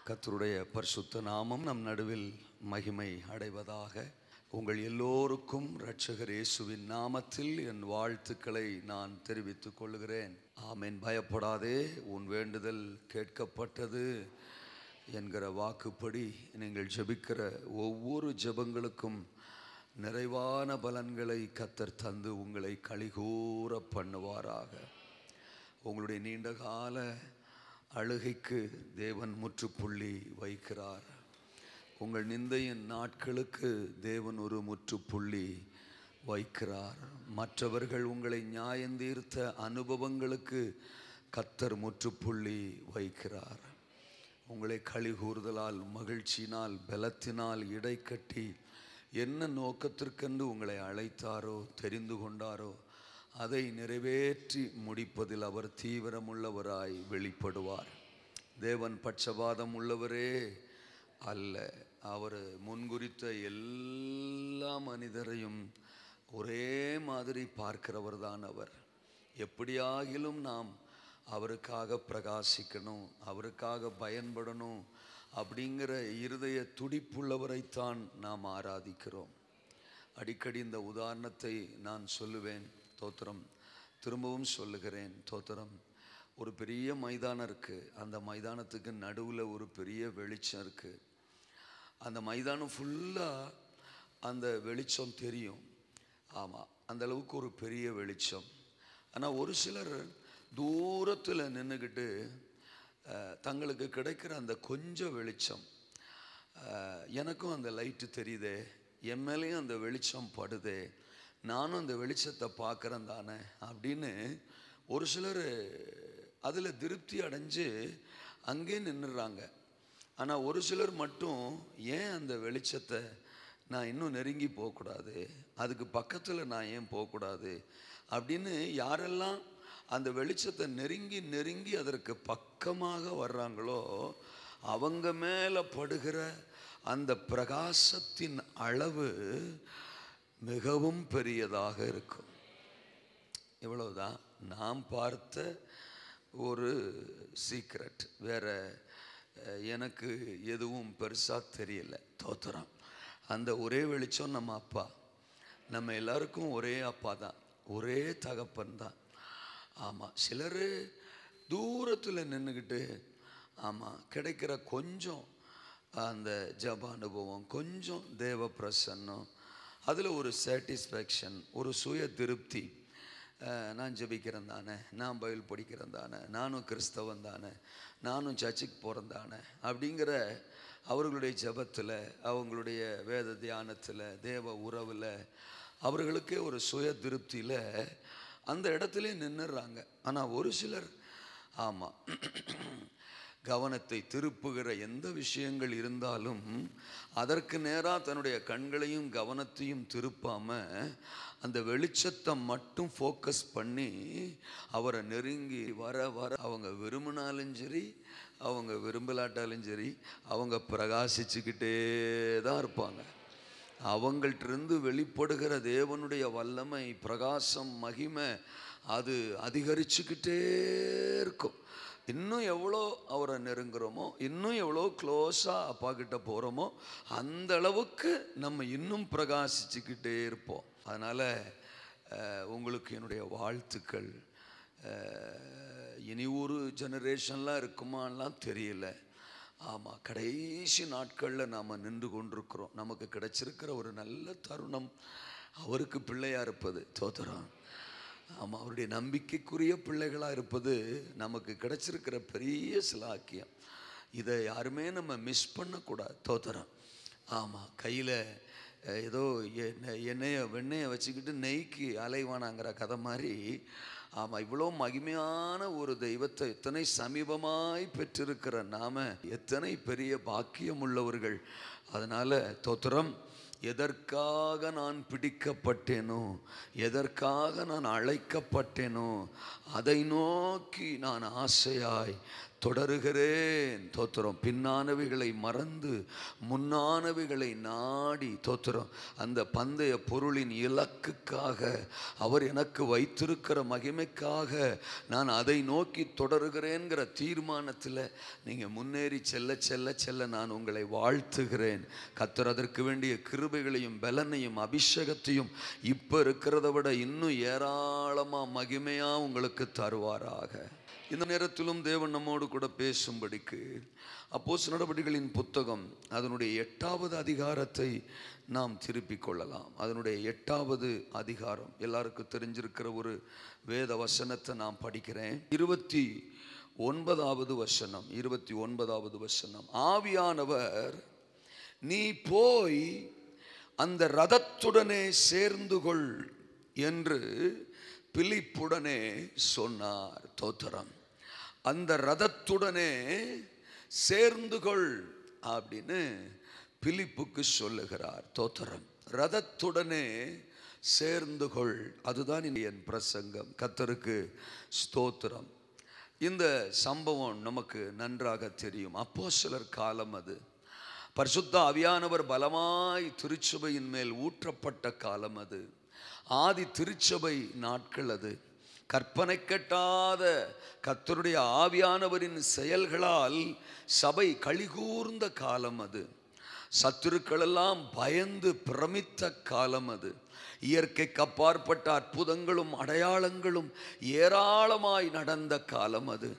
கர்த்தருடைய பரிசுத்த நாமம் நம் நடுவில் மகிமை அடைவதாக. உங்கள் எல்லோருக்கும் இரட்சகர் இயேசுவின் நாமத்தில் என் வாழ்த்துக்களை நான் தெரிவித்துக் கொள்கிறேன். ஆமென். பயப்படாதே, உன் வேண்டுதல் கேட்கப்பட்டது என்கிற வாக்குப்படி நீங்கள் ஜெபிக்கிற ஒவ்வொரு ஜெபங்களுக்கும் நிறைவான பலன்களை கர்த்தர் தந்து உங்களை களிகூர பண்ணுவாராக. உங்களுடைய நீண்டகால அழுகைக்கு தேவன் முற்றுப்புள்ளி வைக்கிறார். உங்கள் நிந்தையின் நாட்களுக்கு தேவன் ஒரு முற்றுப்புள்ளி வைக்கிறார். மற்றவர்கள் உங்களை நியாயந்தீர்த்த அனுபவங்களுக்கு கர்த்தர் முற்றுப்புள்ளி வைக்கிறார். உங்களை களிகூறுதலால், மகிழ்ச்சியினால், பலத்தினால் இடைக்கட்டி என்ன நோக்கத்திற்கென்று உங்களை அழைத்தாரோ, தெரிந்து கொண்டாரோ, அதை நிறைவேற்றி முடிப்பதில் அவர் தீவிரமுள்ளவராய் வெளிப்படுவார். தேவன் பட்சபாதம் உள்ளவரே அல்ல. அவர் முன்குறித்த எல்லா மனிதரையும் ஒரே மாதிரி பார்க்கிறவர் தான் அவர். எப்படியாகிலும் நாம் அவருக்காக பிரகாசிக்கணும், அவருக்காக பயன்படணும் அப்படிங்கிற இருதய துடிப்புள்ளவரைத்தான் நாம் ஆராதிக்கிறோம். அடிக்கடி இந்த உதாரணத்தை நான் சொல்லுவேன். தோத்திரம். திரும்பவும் சொல்லுகிறேன். தோத்திரம். ஒரு பெரிய மைதானம் இருக்குது. அந்த மைதானத்துக்கு நடுவில் ஒரு பெரிய வெளிச்சம் இருக்குது. அந்த மைதானம் ஃபுல்லாக அந்த வெளிச்சம் தெரியும். ஆமாம், அந்த அளவுக்கு ஒரு பெரிய வெளிச்சம். ஆனால் ஒரு சிலர் தூரத்தில் நின்றுக்கிட்டு தங்களுக்கு கிடைக்கிற அந்த கொஞ்சம் வெளிச்சம், எனக்கும் அந்த லைட்டு தெரியுதே, என் மேலேயும் அந்த வெளிச்சம் படுதே, நானும் அந்த வெளிச்சத்தை பார்க்குறேன் தானே அப்படின்னு ஒரு சிலர் அதில் திருப்தி அடைஞ்சு அங்கே நின்றுறாங்க. ஆனால் ஒரு சிலர் மட்டும் ஏன் அந்த வெளிச்சத்தை நான் இன்னும் நெருங்கி போகக்கூடாது, அதுக்கு பக்கத்தில் நான் ஏன் போகக்கூடாது அப்படின்னு யாரெல்லாம் அந்த வெளிச்சத்தை நெருங்கி நெருங்கி அதற்கு பக்கமாக வர்றாங்களோ அவங்க மேலே படுகிற அந்த பிரகாசத்தின் அளவு மிகவும் பெரியதாக இருக்கும். இவ்வளவுதான் நாம் பார்த்த ஒரு சீக்ரெட். வேற எனக்கு எதுவும் பெருசாக தெரியல. தோத்திரம். அந்த ஒரே வெளிச்சம் நம்ம அப்பா. நம்ம எல்லாருக்கும் ஒரே அப்பா தான், ஒரே தகப்பன் தான். ஆமாம், சிலர் தூரத்தில் நின்றுக்கிட்டு ஆமாம் கிடைக்கிற கொஞ்சம் அந்த ஜப அனுபவம், கொஞ்சம் தேவ பிரசன்னம், அதில் ஒரு சாட்டிஸ்ஃபேக்ஷன், ஒரு சுய திருப்தி. நான் ஜெபிக்கிறேன் தானே, நான் பைபிள் படிக்கிறேன் தானே, நானும் கிறிஸ்தவன் தானே, நானும் சர்ச்சுக்கு போகிறேன் தானே அப்படிங்கிற அவர்களுடைய ஜெபத்தில், அவங்களுடைய வேத தியானத்தில், தேவ உறவில் அவர்களுக்கே ஒரு சுய திருப்தியில் அந்த இடத்துல நின்றுறாங்க. ஆனால் ஒரு சிலர் ஆமாம் கவனத்தை திருப்புகிற எந்த விஷயங்கள் இருந்தாலும் அதற்கு நேராக தன்னுடைய கண்களையும் கவனத்தையும் திருப்பாம அந்த வெளிச்சத்தை மட்டும் ஃபோக்கஸ் பண்ணி அவரை நெருங்கி வர வர அவங்க விரும்பினாலும் சரி அவங்க விரும்பலாட்டாலும் சரி அவங்க பிரகாசிச்சுக்கிட்டே தான் இருப்பாங்க. அவங்கள்ட்டிருந்து வெளிப்படுகிற தேவனுடைய வல்லமை, பிரகாசம், மகிமை அது அதிகரிச்சுக்கிட்டே இருக்கும். இன்னும் எவ்வளோ அவரை நெருங்குறோமோ, இன்னும் எவ்வளோ க்ளோஸாக அப்பா கிட்ட போகிறோமோ அந்த அளவுக்கு நம்ம இன்னும் பிரகாசிச்சுக்கிட்டே இருப்போம். அதனால் உங்களுக்கு என்னுடைய வாழ்த்துக்கள். இனி ஒரு ஜெனரேஷன்லாம் இருக்குமாலாம் தெரியல. ஆமாம், கடைசி நாட்களில் நாம் நின்று கொண்டிருக்கிறோம். நமக்கு கிடைச்சிருக்கிற ஒரு நல்ல தருணம் அவருக்கு பிள்ளையாக இருப்பது. தோத்திரம். ஆமாம், அவருடைய நம்பிக்கைக்குரிய பிள்ளைகளாக இருப்பது நமக்கு கிடைச்சிருக்கிற பெரிய சிலாக்கியம். இதை யாருமே நம்ம மிஸ் பண்ணக்கூடாது. தோத்திரம். ஆமாம், கையில் ஏதோ வெண்ணெயை வச்சுக்கிட்டு நெய்க்கு அலைவானாங்கிற கதை மாதிரி. ஆமாம், இவ்வளோ மகிமையான ஒரு தெய்வத்தை எத்தனை சமீபமாய் பெற்றிருக்கிற நாம எத்தனை பெரிய பாக்கியம் உள்ளவர்கள். அதனால் தோத்திரம். எதற்காக நான் பிடிக்கப்பட்டேனோ, எதற்காக நான் அழைக்கப்பட்டேனோ அதை நோக்கி நான் ஆசையாய் தொடருகிறேன். தோத்திரம். பின்னானவைகளை மறந்து முன்னானவைகளை நாடி. தோத்திரம். அந்த பந்தய பொருளின் இலக்குக்காக, அவர் எனக்கு வைத்திருக்கிற மகிமைக்காக நான் அதை நோக்கி தொடருகிறேங்கிற தீர்மானத்தில் நீங்கள் முன்னேறி செல்ல செல்ல செல்ல நான் உங்களை வாழ்த்துகிறேன். கர்த்தர் அதற்கு வேண்டிய கிருபைகளையும் பலனையும் அபிஷேகத்தையும் இப்போ இருக்கிறத விட இன்னும் ஏராளமாக மகிமையாக உங்களுக்கு தருவாராக. இந்த நேரத்திலும் தேவன் நம்மோடு கூட பேசும்படிக்கு அப்போஸ்தலர் நடபடிகளின் புத்தகம் அதனுடைய 8வது அதிகாரத்தை நாம் திருப்பிக் கொள்ளலாம். அதனுடைய 8வது அதிகாரம் எல்லாருக்கும் தெரிஞ்சிருக்கிற ஒரு வேத வசனத்தை நான் படிக்கிறேன். 29வது வசனம். 29வது வசனம். ஆவியானவர் நீ போய் அந்த ரதத்துடனே சேர்ந்து கொள் என்று பிலிப்புடனே சொன்னார். தோத்திரம். அந்த ரதத்துடனே சேர்ந்து கொள் அப்படின்னு பிலிப்புக்கு சொல்லுகிறார். தோத்திரம். ரதத்துடனே சேர்ந்து கொள். அதுதான் என் பிரசங்கம். கர்த்தருக்கு ஸ்தோத்திரம். இந்த சம்பவம் நமக்கு நன்றாக தெரியும். அப்போஸ்தலர் காலம் அது. பரிசுத்த ஆவியானவர் பலமாய் திருச்சபையின் மேல் ஊற்றப்பட்ட காலம் அது. ஆதி திருச்சபை நாட்கள் அது. கற்பனை கெட்டாத கர்த்தருடைய ஆவியானவரின் செயல்களால் சபை களிகூர்ந்த காலம் அது. சத்துருக்களெல்லாம் பயந்து பிரமித்த காலம் அது. இயற்கைக்கு அப்பாற்பட்ட அற்புதங்களும் அடையாளங்களும் ஏராளமாய் நடந்த காலம் அது.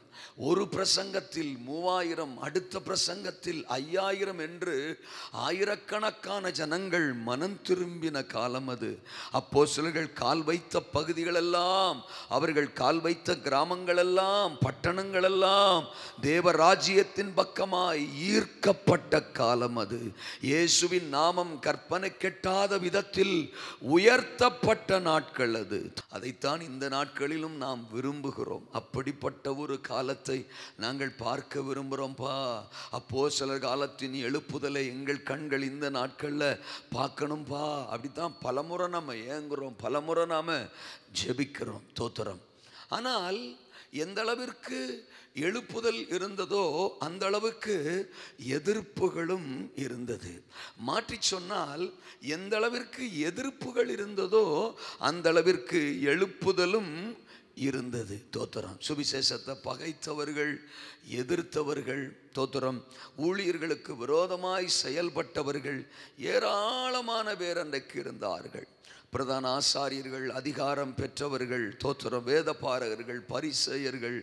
ஒரு பிரசங்கத்தில் 3000, அடுத்த பிரசங்கத்தில் 5000 என்று ஆயிரக்கணக்கான ஜனங்கள் மனம் திரும்பின காலம் அது. அப்போஸ்தலர்கள் கால் வைத்த பகுதிகளெல்லாம், அவர்கள் கால் வைத்த கிராமங்களெல்லாம், பட்டணங்களெல்லாம் தேவராஜ்யத்தின் பக்கமாய் ஈர்க்கப்பட்ட காலம் அது. இயேசுவின் நாமம் கற்பனை கெட்டாத விதத்தில் உயர்த்தப்பட்ட நாட்கள் அது. அதைத்தான் இந்த நாட்களிலும் நாம் விரும்புகிறோம். அப்படிப்பட்ட ஒரு காலத்தை நாங்கள் பார்க்க விரும்புகிறோம்ப்பா. அப்போஸ்தலர் காலத்தின் எழுப்புதலை எங்கள் கண்கள் இந்த நாட்களில் பார்க்கணும்பா. அப்படித்தான் பலமுறை நாம் ஏங்குறோம், பலமுறை நாம் ஜெபிக்கிறோம். தோத்திரம். ஆனால் எந்த அளவிற்கு எழுப்புதல் இருந்ததோ அந்த அளவுக்கு எதிர்ப்புகளும் இருந்தது. மாற்றி சொன்னால், எந்த அளவிற்கு எதிர்ப்புகள் இருந்ததோ அந்த அளவிற்கு எழுப்புதலும் இருந்தது. தோத்திரம். சுவிசேஷத்தை பகைத்தவர்கள், எதிர்த்தவர்கள், தோத்திரம், ஊழியர்களுக்கு விரோதமாய் செயல்பட்டவர்கள் ஏராளமான பேர் அன்றைக்கு இருந்தார்கள். பிரதான ஆசாரியர்கள், அதிகாரம் பெற்றவர்கள், தோத்திரம், வேதபாரகர்கள், பரிசேயர்கள்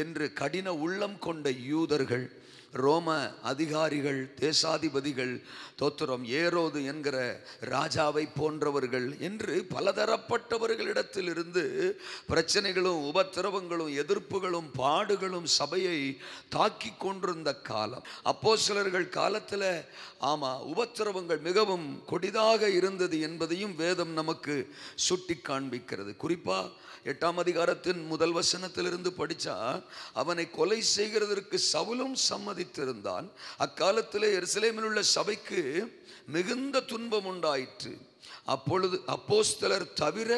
என்று கடின உள்ளம் கொண்ட யூதர்கள், ரோம அதிகாரிகள், தேசாதிபதிகள், தோத்திரம் ஏரோது என்கிற ராஜாவை போன்றவர்கள் என்று பலதரப்பட்டவர்களிடத்தில் இருந்து பிரச்சனைகளும் உபத்திரவங்களும் எதிர்ப்புகளும் பாடுகளும் சபையை தாக்கி கொண்டிருந்த காலம். அப்போஸ்தலர்கள் காலத்தில் உபத்திரவங்கள் மிகவும் கொடிதாக இருந்தது என்பதையும் வேதம் நமக்கு சுட்டி காண்பிக்கிறது. குறிப்பா 8ஆம் அதிகாரத்தின் முதல் வசனத்திலிருந்து படித்தா, அவனை கொலை செய்கிறதற்கு சவுலும் சம்மதித்திருந்தான். அக்காலத்தில் எருசலேமில் உள்ள சபைக்கு மிகுந்த துன்பம் உண்டாயிற்று. அப்பொழுது அப்போஸ்தலர் தவிர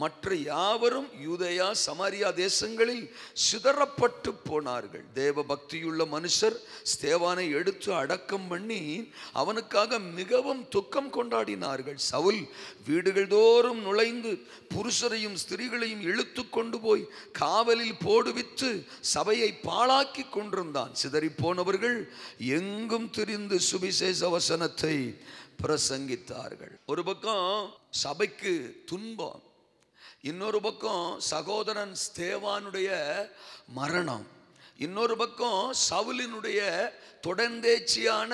மற்ற யாவரும் யூதேயா சமாரியா தேசங்களில் சிதறப்பட்டு போனார்கள். தேவ பக்தியுள்ள மனுஷர் ஸ்தேவானை எடுத்து அடக்கம் பண்ணி அவனுக்காக மிகவும் துக்கம் கொண்டாடினார்கள். சவுல் வீடுகள் தோறும் நுழைந்து புருஷரையும் ஸ்திரீகளையும் இழுத்து கொண்டு போய் காவலில் போடுவித்து சபையை பாழாக்கி கொண்டிருந்தான். சிதறி போனவர்கள் எங்கும் திரிந்து சுவிசேஷ வசனத்தை பிரசங்கித்தார்கள். ஒரு பக்கம் சபைக்கு துன்பம், இன்னொரு பக்கம் சகோதரன் ஸ்தேவானுடைய மரணம், இன்னொரு பக்கம் சவுலினுடைய தொடர்ந்தேச்சியான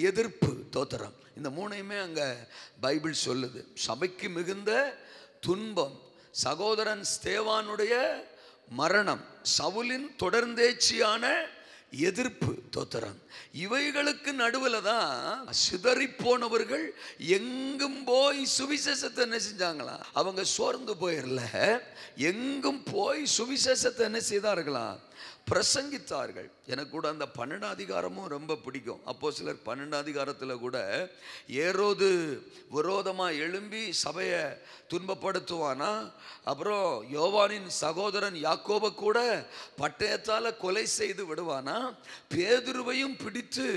எதிர்ப்பு, தோத்திரம். இந்த மூணையுமே அங்க பைபிள் சொல்லுது. சபைக்கு மிகுந்த துன்பம், சகோதரன் ஸ்தேவானுடைய மரணம், சவுலின் தொடர்ந்தேச்சியான எதிர்ப்பு, தோத்திரம். இவைகளுக்கு நடுவில் தான் சிதறி போனவர்கள் எங்கும் போய் சுவிசேஷத்தை என்ன செஞ்சாங்களா? அவங்க சோர்ந்து போயிடல, எங்கும் போய் சுவிசேஷத்தை என்ன செய்தார்களா? பிரசங்கித்தார்கள். எனக்கு கூட அந்த 12ஆம் அதிகாரமும் ரொம்ப பிடிக்கும். அப்போஸ்தலர் 12ஆம் அதிகாரத்தில் கூட ஏரோது விரோதமாக எழும்பி சபையை துன்பப்படுத்துவானா, அப்புறம் யோவானின் சகோதரன் யாக்கோபை கூட பட்டயத்தால் கொலை செய்து விடுவானா, பேதுருவையும் பிடித்து,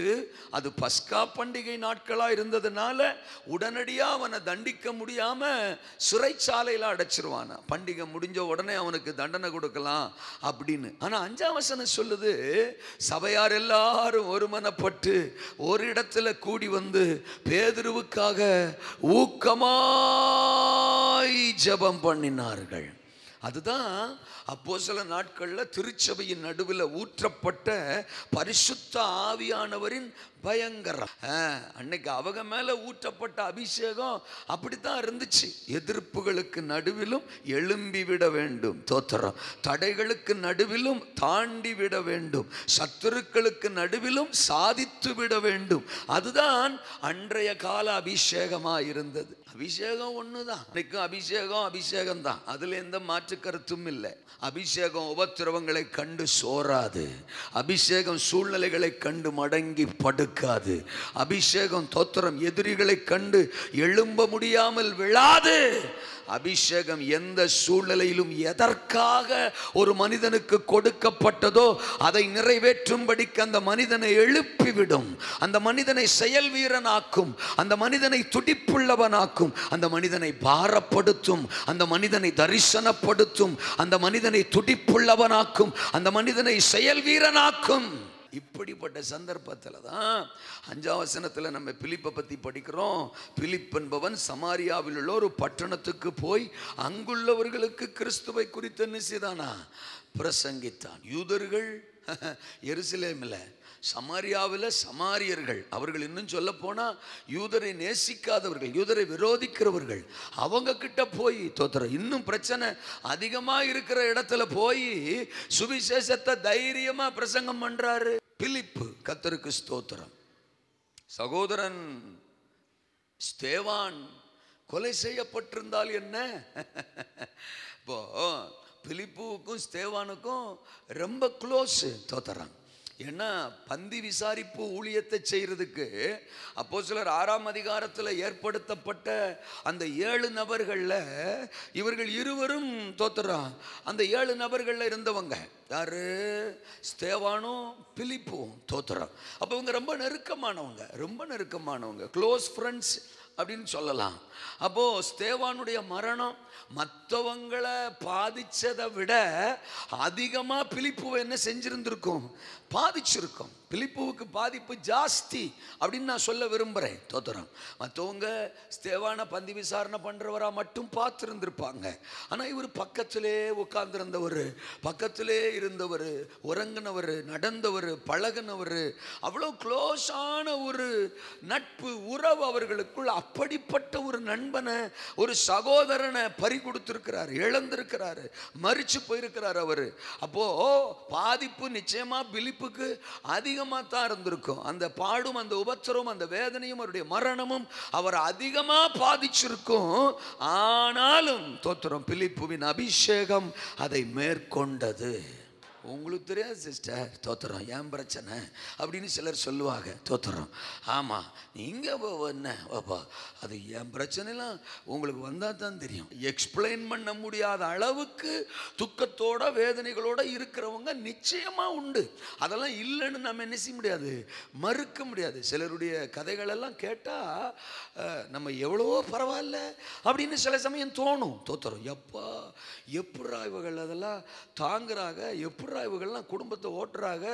அது பஸ்கா பண்டிகை நாட்களாக இருந்ததுனால உடனடியாக அவனை தண்டிக்க முடியாமல் சிறைச்சாலையில் அடைச்சிருவானா. பண்டிகை முடிஞ்ச உடனே அவனுக்கு தண்டனை கொடுக்கலாம் அப்படின்னு. ஆனால் 5ஆம் வசனம் சொல்லுது, சபையார் எல்லாரும் ஒருமனப்பட்டு ஒரு இடத்துல கூடி வந்து பேதுருவுக்காக ஊக்கமாய் ஜெபம் பண்ணினார்கள். அதுதான் அப்போஸ்தல நாட்களில் திருச்சபையின் நடுவில் ஊற்றப்பட்ட பரிசுத்த ஆவியானவரின் பயங்கரம். அன்னைக்கு அவங்க மேல ஊற்றப்பட்ட அபிஷேகம் அப்படித்தான் இருந்துச்சு. எதிர்ப்புகளுக்கு நடுவிலும் எழும்பி விட வேண்டும், தோத்திரம். தடைகளுக்கு நடுவிலும் தாண்டி விட வேண்டும், சத்துருக்களுக்கு நடுவிலும் சாதித்து விட வேண்டும். அதுதான் அன்றைய கால அபிஷேகமா இருந்தது. அபிஷேகம் ஒண்ணுதான், இன்னைக்கும் அபிஷேகம் தான், அதுல எந்த மாற்று கருத்தும் இல்லை. அபிஷேகம் உபத்திரவங்களை கண்டு சோராது, அபிஷேகம் சூழ்நிலைகளை கண்டு மடங்கி படுக்காது, அபிஷேகம் தோத்திரம் எதிரிகளை கண்டு எழும்ப முடியாமல் விழாது. அபிஷேகம் எந்த சூழ்நிலையிலும் எதற்காக ஒரு மனிதனுக்கு கொடுக்கப்பட்டதோ அதை நிறைவேற்றும்படிக்கு அந்த மனிதனை எழுப்பிவிடும், அந்த மனிதனை செயல் வீரனாக்கும், அந்த மனிதனை துடிப்புள்ளவனாக்கும், அந்த மனிதனை பாரப்படுத்தும், அந்த மனிதனை தரிசனப்படுத்தும், அந்த மனிதனை துடிப்புள்ளவனாக்கும், அந்த மனிதனை செயல் வீரனாக்கும். இப்படிப்பட்ட சந்தர்ப்பத்தில் தான் 5ஆம் வசனத்தில் நம்ம பிலிப்பை பற்றி படிக்கிறோம். பிலிப் என்பவன் சமாரியாவில் உள்ள ஒரு பட்டணத்துக்கு போய் அங்குள்ளவர்களுக்கு கிறிஸ்துவை குறித்து என்ன செய்தானா? பிரசங்கித்தான். யூதர்கள் எருசலேமில், சமாரியாவில் சமாரியர்கள், அவர்கள் இன்னும் சொல்ல போனால் யூதரை நேசிக்காதவர்கள், யூதரை விரோதிக்கிறவர்கள், அவங்க கிட்ட போய் தோத்திரம் இன்னும் பிரச்சனை அதிகமாக இருக்கிற இடத்துல போய் சுவிசேஷத்தை தைரியமாக பிரசங்கம் பண்றாரு பிலிப்பு. கர்த்தருக்கு ஸ்தோத்திரம். சகோதரன் ஸ்தேவான் கொலை செய்யப்பட்டிருந்தால் என்ன? இப்போ பிலிப்புவுக்கும் ஸ்தேவானுக்கும் ரொம்ப க்ளோஸ், தோத்திரம். ஏன்னா பந்தி விசாரிப்பு ஊழியத்தை செய்யறதுக்கு அப்போஸ்தலர் 6ஆம் அதிகாரத்தில் ஏற்படுத்தப்பட்ட அந்த 7 நபர்களில் இவர்கள் இருவரும் தோத்துறான். அந்த 7 நபர்களில் இருந்தவங்க யாரு? ஸ்தேவானும் பிலிப்பும், தோத்துறான். அப்போ இவங்க ரொம்ப நெருக்கமானவங்க, க்ளோஸ் ஃப்ரெண்ட்ஸ் அப்படின்னு சொல்லலாம். அப்போ ஸ்தேவானுடைய மரணம் மற்றவங்களை பாதிச்சதை விட அதிகமாக பிலிப்புவை என்ன செஞ்சிருந்திருக்கும்? பாதிச்சிருக்கும். பிலிப்புவுக்கு பாதிப்பு ஜாஸ்தி அப்படின்னு நான் சொல்ல விரும்புகிறேன். தோத்திரம். மற்றவங்க ஸ்தேவான பந்தி விசாரணை பண்ணுறவராக மட்டும் பார்த்துருந்துருப்பாங்க. ஆனால் இவர் பக்கத்திலே உட்கார்ந்துருந்தவர், பக்கத்திலே இருந்தவர், உறங்கினவர், நடந்தவர், பழகினவர், அவ்வளோ க்ளோஸான ஒரு நட்பு உறவு அவர்களுக்குள். அப்படிப்பட்ட ஒரு நண்பனை, ஒரு சகோதரனை பறி கொடுத்துருக்கிறார், இழந்திருக்கிறாரு, மறிச்சு போயிருக்கிறார் அவர். அப்போ பாதிப்பு நிச்சயமா பிலிப்புக்கு அதிகமாக தான் இருந்திருக்கும். அந்த பாடும், அந்த உபத்திரமும், அந்த வேதனையும், அவருடைய மரணமும் அவர் அதிகமாக பாதிச்சிருக்கும். ஆனாலும் தோத்திரம், பிலிப்புவின் அபிஷேகம் அதை மேற்கொண்டது. உங்களுக்கு தெரியாது சிஸ்டர், தோத்திரம் ஏன் பிரச்சனை அப்படின்னு சிலர் சொல்லுவாங்க. தோத்திரம். ஆமாம், நீங்கள் என்ன பாப்பா, அது என் பிரச்சனைலாம் உங்களுக்கு வந்தால் தான் தெரியும். எக்ஸ்பிளைன் பண்ண முடியாத அளவுக்கு துக்கத்தோட வேதனைகளோட இருக்கிறவங்க நிச்சயமாக உண்டு. அதெல்லாம் இல்லைன்னு நம்ம என்ன செய்ய முடியாது, மறுக்க முடியாது. சிலருடைய கதைகளெல்லாம் கேட்டால் நம்ம எவ்வளவோ பரவாயில்ல அப்படின்னு சில சமயம் தோணும். தோத்திரம். எப்படா இவர்கள் அதெல்லாம் தாங்குறாங்க, எப்படா இவங்கள்லாம் குடும்பத்தை ஓட்டுறாங்க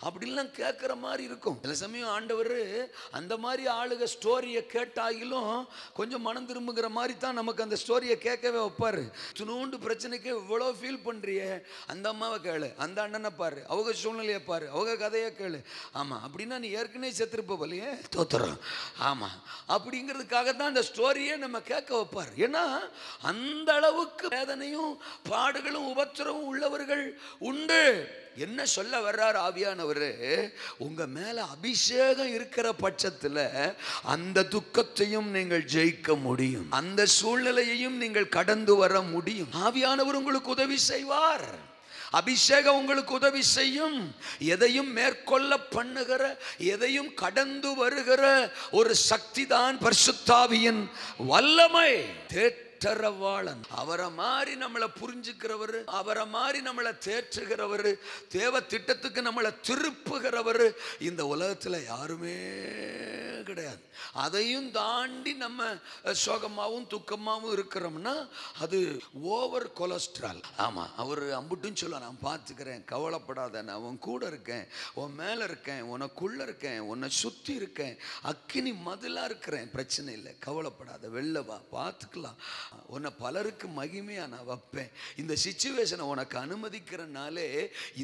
அப்படின்லாம் கேட்குற மாதிரி இருக்கும். சில சமயம் ஆண்டவர் அந்த மாதிரி ஆளுக ஸ்டோரியை கேட்டாகிலும் கொஞ்சம் மனம் திரும்புகிற மாதிரி தான் நமக்கு அந்த ஸ்டோரியை கேட்கவே வைப்பார். துணூண்டு பிரச்சனைக்கு இவ்வளோ ஃபீல் பண்ணுறிய, அந்த அம்மாவை கேளு, அந்த அண்ணனை பாரு, அவங்க சூழ்நிலையை பாரு, அவங்க கதையை கேளு. ஆமாம், அப்படின்னா நீ ஏற்கனவே செத்துருப்ப போலையே. தோத்துறோம். ஆமாம், அப்படிங்கிறதுக்காக தான் அந்த ஸ்டோரியை நம்ம கேட்க வைப்பார். ஏன்னா அந்த அளவுக்கு வேதனையும் பாடுகளும் உபத்திரமும் உள்ளவர்கள் உண்டு. என்ன சொல்ல வர்றார் ஆவியானவர், உங்க மேல அபிஷேகம் இருக்கிற பட்சத்தில் அந்த துக்கத்தையும் நீங்கள் ஜெயிக்க முடியும், அந்த சூழ்நிலையையும் நீங்கள் கடந்து வர முடியும். ஆவியானவர் உங்களுக்கு உதவி செய்வார், அபிஷேகம் உங்களுக்கு உதவி செய்யும். எதையும் மேற்கொள்ள பண்ணுகிற, எதையும் கடந்து வருகிற ஒரு சக்தி தான் பரிசுத்தாவியின் வல்லமை. தேற்றரவாளன், அவரை மாதிரி நம்மளை புரிஞ்சுக்கிறவர், அவரை மாதிரி நம்மளை தேற்றுகிறவர், தேவ திட்டத்துக்கு நம்மளை திருப்புகிறவர் இந்த உலகத்தில் யாருமே கிடையாது. அதையும் தாண்டி நம்ம சோகமாகவும் துக்கமாகவும் இருக்கிறோம்னா அது ஓவர் கொலஸ்ட்ரால். ஆமாம், அவர் அம்புட்டுன்னு சொல்லுவார், நான் பார்த்துக்கிறேன், கவலைப்படாத, நான் உன் கூட இருக்கேன், உன் மேலே இருக்கேன், உனக்குள்ளே இருக்கேன், உன்னை சுற்றி இருக்கேன், அக்கினி மதிலாக இருக்கிறேன், பிரச்சனை இல்லை, கவலைப்படாத, வெளில வா, பார்த்துக்கலாம், உன்னை பலருக்கு மகிமையாக நான் வைப்பேன். இந்த சிச்சுவேஷனை உனக்கு அனுமதிக்கிறனாலே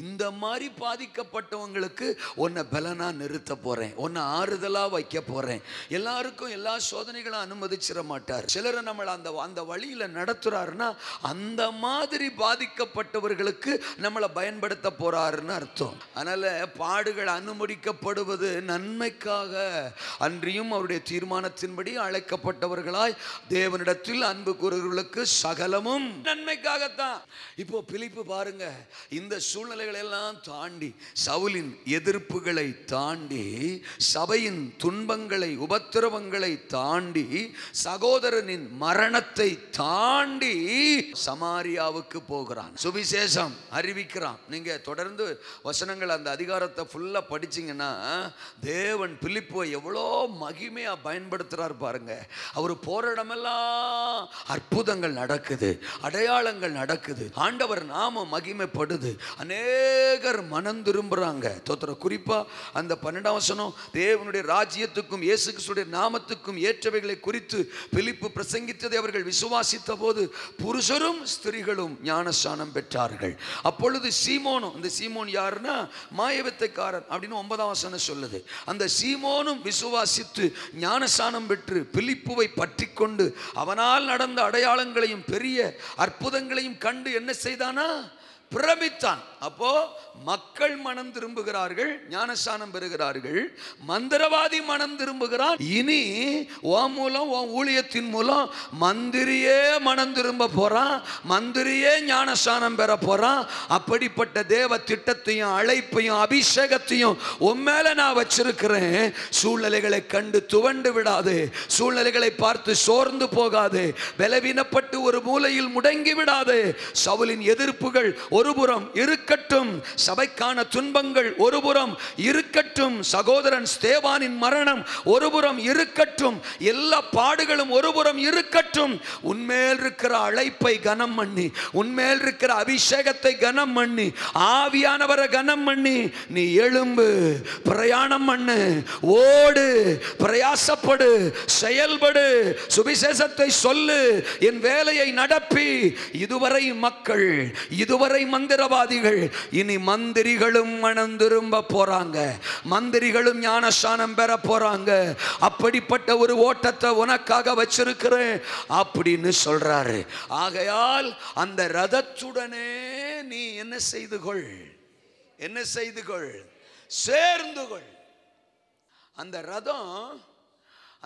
இந்த மாதிரி பாதிக்கப்பட்டவங்களுக்கு உன்னை பலனாக நிறுத்த போகிறேன், உன்னை ஆறுதலாக வைக்க போகிறேன். எல்லாருக்கும் எல்லா சோதனைகளும் அனுமதிச்சிட மாட்டார். சிலரை நம்மளை அந்த வழியில் நடத்துறாருன்னா அந்த மாதிரி பாதிக்கப்பட்டவர்களுக்கு நம்மளை பயன்படுத்த போறாருன்னு அர்த்தம். அதனால பாடுகள் அனுமதிக்கப்படுவது நன்மைக்காக அன்றியும் அவருடைய தீர்மானத்தின்படி அழைக்கப்பட்டவர்களாய் தேவனிடத்தில் அன்பு கூறுகிறவர்களுக்கு சகலமும் நன்மைக்காகத்தான். இப்போ பிலிப்பு பாருங்க, இந்த சூழ்நிலைகளை எல்லாம் தாண்டி, சவுலின் எதிர்ப்புகளை தாண்டி, சபையின் துன்பங்களை உபத்திரவங்களை தாண்டி, சகோதரனின் மரணத்தை தாண்டி சமாரியாவுக்கு போகிறான், சுவிசேஷம் அறிவிக்கிறான். நீங்க தொடர்ந்து வசனங்கள் அந்த அதிகாரத்தை ஃபுல்லா படிச்சீங்கன்னா தேவன் பிலிப்பை எவ்வளோ மகிமையா பயன்படுத்துறார் பாருங்க. அவர் போற இடமெல்லாம் அற்புதங்கள் நடக்குது, அடையாளங்கள் நடக்குது, ஆண்டவர் நாமம் மகிமைப்படுது, அநேகர் மனம் திரும்புறாங்க. குறிப்பா அந்த 12ஆம் வசனம், தேவனுடைய ராஜ்யத்துக்கும் இயேசு கிறிஸ்துவின் நாமத்துக்கும் ஏற்றவைகளை குறித்து பிலிப்பு பிரசங்கித்ததை அவர்கள் விசுவாசித்த போது புருஷரும் ஸ்திரீகளும் ஞானஸ்நானம் பெற்றார்கள். அப்பொழுது சீமோனும், இந்த சீமோன் யாருன்னா மாயவித்தைக்காரன் அப்படின்னு 9ஆம் வசனம் சொல்லுது, அந்த சீமோனும் விசுவாசித்து ஞானஸ்நானம் பெற்று பிலிப்புவை பற்றி கொண்டு அவனால் நடந்த அடையாளங்களையும் பெரிய அற்புதங்களையும் கண்டு என்ன செய்தானா, பிரமித்தான். அப்போ மக்கள் மனம் திரும்புகிறார்கள், ஞானஸ்நானம் பெறுகிறார்கள், மந்திரவாதி மனம் திரும்புகிறான். இனி உன் மூலம், உன் ஊழியத்தின் மூலம் மந்திரியே மனம் திரும்ப போறான், மந்திரியே ஞானஸ்நானம் பெற போறான். அப்படிப்பட்ட தேவ திட்டத்தையும் அழைப்பையும் அபிஷேகத்தையும் உன் மேல நான் வச்சிருக்கிறேன். சூழ்நிலைகளை கண்டு துவண்டு விடாது, சூழ்நிலைகளை பார்த்து சோர்ந்து போகாது, பலவீனப்பட்டு ஒரு மூலையில் முடங்கி விடாது. சவுலின் எதிர்ப்புகள் ஒருபுறம் இருக்கட்டும், சபைக்கான துன்பங்கள் ஒருபுறம் இருக்கட்டும், சகோதரன் ஸ்தேவானின் மரணம் ஒருபுறம் இருக்கட்டும், எல்லா பாடுகளும் ஒருபுறம் இருக்கட்டும். உன்மேல் இருக்கிற அழைப்பை கனம் பண்ணி, உன்மேல் இருக்கிற அபிஷேகத்தை கனம் பண்ணி, ஆவியானவரை கனம் பண்ணி நீ எழும்பு, பிரயாணம் பண்ணு, ஓடு, பிரயாசப்படு, செயல்படு, சுவிசேஷத்தை சொல்லு, என் வேலையை நடப்பி. இதுவரை மக்கள், இதுவரை மந்திரவாதிகள், இனி மந்திரிகளும் மனம் திரும்ப போறாங்க, மந்திரிகளும் ஞானஸ்நானம் பெற போறாங்க. அப்படிப்பட்ட ஒரு ஓட்டத்தை உனக்காக வச்சிருக்கிறேன் அப்படின்னு சொல்றாரு. ஆகையால் அந்த ரதத்துடனே நீ என்ன செய்து கொள், என்ன செய்து கொள், சேர்ந்து கொள். அந்த ரதம்,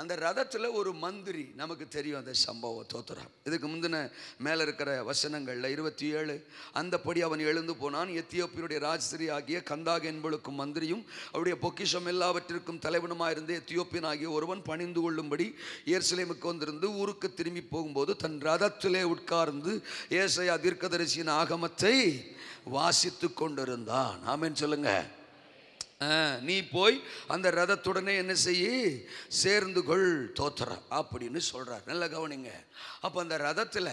அந்த ரதத்தில் ஒரு மந்திரி, நமக்கு தெரியும் அந்த சம்பவம். தோத்திரம். இதுக்கு முந்தின மேலே இருக்கிற வசனங்களில் 27, அந்தபடி அவன் எழுந்து போனான், எத்தியோப்பியருடைய ராஜஸ்திரி ஆகிய கந்தாக என்பவளுக்கும் மந்திரியும் அவருடைய பொக்கிஷம் எல்லாவற்றிற்கும் தலைவனுமாயிருந்த எத்தியோப்பியன் ஆகிய ஒருவன் பணிந்து கொள்ளும்படி எருசலேமுக்கு வந்திருந்து ஊருக்கு திரும்பி போகும்போது தன் ரதத்திலே உட்கார்ந்து ஏசாயா தீர்க்கதரிசியின் ஆகமத்தை வாசித்து கொண்டிருந்தான். ஆமென் சொல்லுங்க. நீ போய் அந்த ரதத்துடனே என்ன செய்ய, சேர்ந்து கொள், தோத்திரம் அப்படின்னு சொல்றார். நல்ல கவனிங்க. அப்போ அந்த ரதத்தில்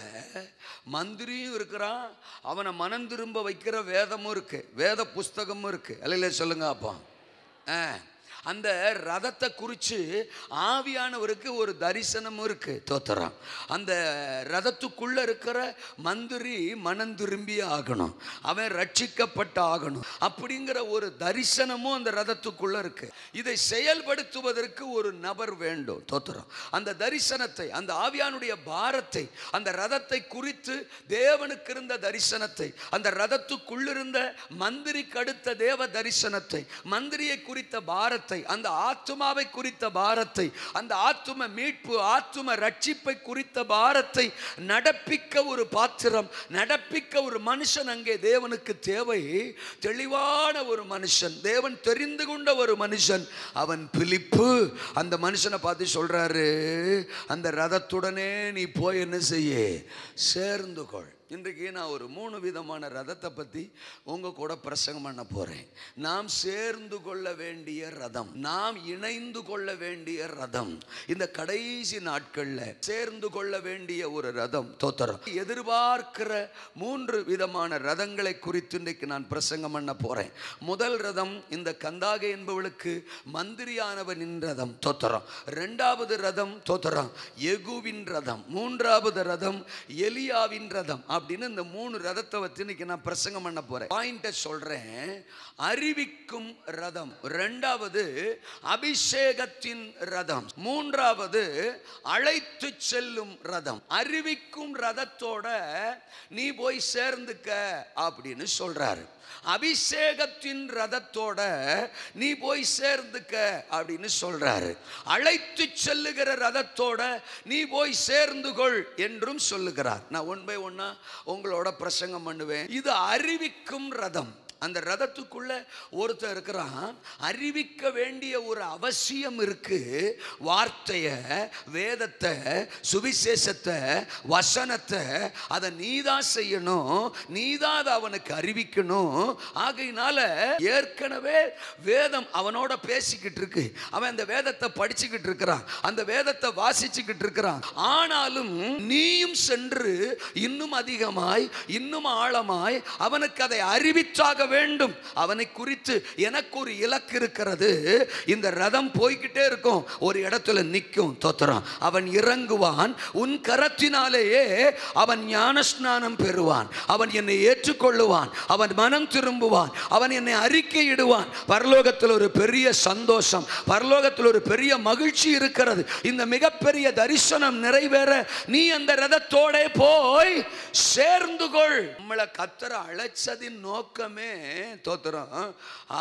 மந்திரியும் இருக்கிறான், அவனை மனம் திரும்ப வைக்கிற வேதமும் இருக்கு, வேத புஸ்தகமும் இருக்கு. அல்ல சொல்லுங்க. அப்போ அந்த ரதத்தை குறித்து ஆவியானவருக்கு ஒரு தரிசனமும் இருக்கு. தோத்திரம். அந்த ரதத்துக்குள்ள இருக்கிற மந்திரி மனம் திரும்பி ஆகணும், அவன் ரட்சிக்கப்பட்ட ஆகணும் அப்படிங்கிற ஒரு தரிசனமும் அந்த ரதத்துக்குள்ள இருக்கு. இதை செயல்படுத்துவதற்கு ஒரு நபர் வேண்டும். தோத்திரம். அந்த தரிசனத்தை, அந்த ஆவியானுடைய பாரத்தை, அந்த ரதத்தை குறித்து தேவனுக்கு இருந்த தரிசனத்தை, அந்த ரதத்துக்குள்ளிருந்த மந்திரிக்கு அடுத்த தேவ தரிசனத்தை, மந்திரியை குறித்த பாரத்தை, அந்த ஆத்துமாவை குறித்த பாரத்தை, அந்த ஆத்தும மீட்பு, ஆத்தும ரட்சிப்பை குறித்த பாரத்தை நடப்பிக்க ஒரு பாத்திரம், நடப்பிக்க ஒரு மனுஷன் அங்கே தேவனுக்கு தேவை. தெளிவான ஒரு மனுஷன், தேவன் தெரிந்து கொண்ட ஒரு மனுஷன். அவன் பிலிப்பு. அந்த மனுஷனை பார்த்து சொல்றாரு, அந்த ரதத்துடனே நீ போய் என்ன செய்ய, சேர்ந்து கொள். இன்றைக்கு நான் ஒரு 3 விதமான ரதத்தை பற்றி உங்கள் கூட பிரசங்கம் பண்ண போகிறேன். நாம் சேர்ந்து கொள்ள வேண்டிய ரதம், நாம் இணைந்து கொள்ள வேண்டிய ரதம், இந்த கடைசி நாட்களில் சேர்ந்து கொள்ள வேண்டிய ஒரு ரதம். தோத்திரம். எதிர்பார்க்கிற 3 விதமான ரதங்களை குறித்து இன்றைக்கு நான் பிரசங்கம் பண்ண போகிறேன். முதல் ரதம் இந்த கந்தாக என்பவளுக்கு மந்திரியானவனின் ரதம். தோத்திரம். 2வது ரதம் தோத்திரம் யெகூவின் ரதம். 3வது ரதம் எலியாவின் ரதம். அப்படின்னு இந்த 3 ரதத்தை வச்சு இன்னைக்கு நான் பிரசங்கம் பண்ண போறேன். பாயிண்ட சொல்றேன். அறிவிக்கும் ரதம், 2வது அபிஷேகத்தின் ரதம், 3வது அழைத்து செல்லும் ரதம். அறிவிக்கும் ரதத்தோட நீ போய் சேர்ந்துக்க அப்படின்னு சொல்றாரு. அபிஷேகத்தின் ரதத்தோட நீ போய் சேர்ந்துக்க அப்படின்னு சொல்றாரு. அழைத்து செல்லுகிற ரதத்தோட நீ போய் சேர்ந்து கொள் என்றும் சொல்லுகிறார். நான் 1 by 1 உங்களோட பிரசங்கம் பண்ணுவேன். இது அறிவிக்கும் ரதம். அந்த ரதத்துக்குள்ள ஒருத்தர் இருக்கிறான். அறிவிக்க வேண்டிய ஒரு அவசியம் இருக்கு. வார்த்தையை, வேதத்தை, சுவிசேஷத்தை, வசனத்தை அதை நீதான் செய்யணும், நீதான் அதை அவனுக்கு அறிவிக்கணும். ஆகையினால ஏற்கனவே வேதம் அவனோட பேசிக்கிட்டு இருக்கு. அவன் அந்த வேதத்தை படிச்சுக்கிட்டு இருக்கிறான், அந்த வேதத்தை வாசிச்சுக்கிட்டு இருக்கிறான். ஆனாலும் நீயும் சென்று இன்னும் அதிகமாய், இன்னும் ஆழமாய் அவனுக்கு அதை அறிவித்தாக வேண்டும். அவனை குறித்து எனக்கு ஒரு இலக்கு இருக்கிறது. இந்த ரதம் போய்கிட்டே இருக்கும், ஒரு இடத்துல நிற்கும். தோத்திரம். அவன் இறங்குவான், உன் கரத்தினாலேயே அவன் ஞானஸ்நானம் பெறுவான், அவன் என்னை ஏற்றுக்கொள்ளுவான், அவன் மனம் திரும்புவான், அவன் என்னை அறிக்கையிடுவான். பரலோகத்தில் ஒரு பெரிய சந்தோஷம், பரலோகத்தில் ஒரு பெரிய மகிழ்ச்சி இருக்கிறது. இந்த மிகப்பெரிய தரிசனம் நிறைவேற நீ அந்த ரதத்தோட போய் சேர்ந்து கொள். நம்மளை கர்த்தர் அழைச்சதின் நோக்கமே தோத்திரம்.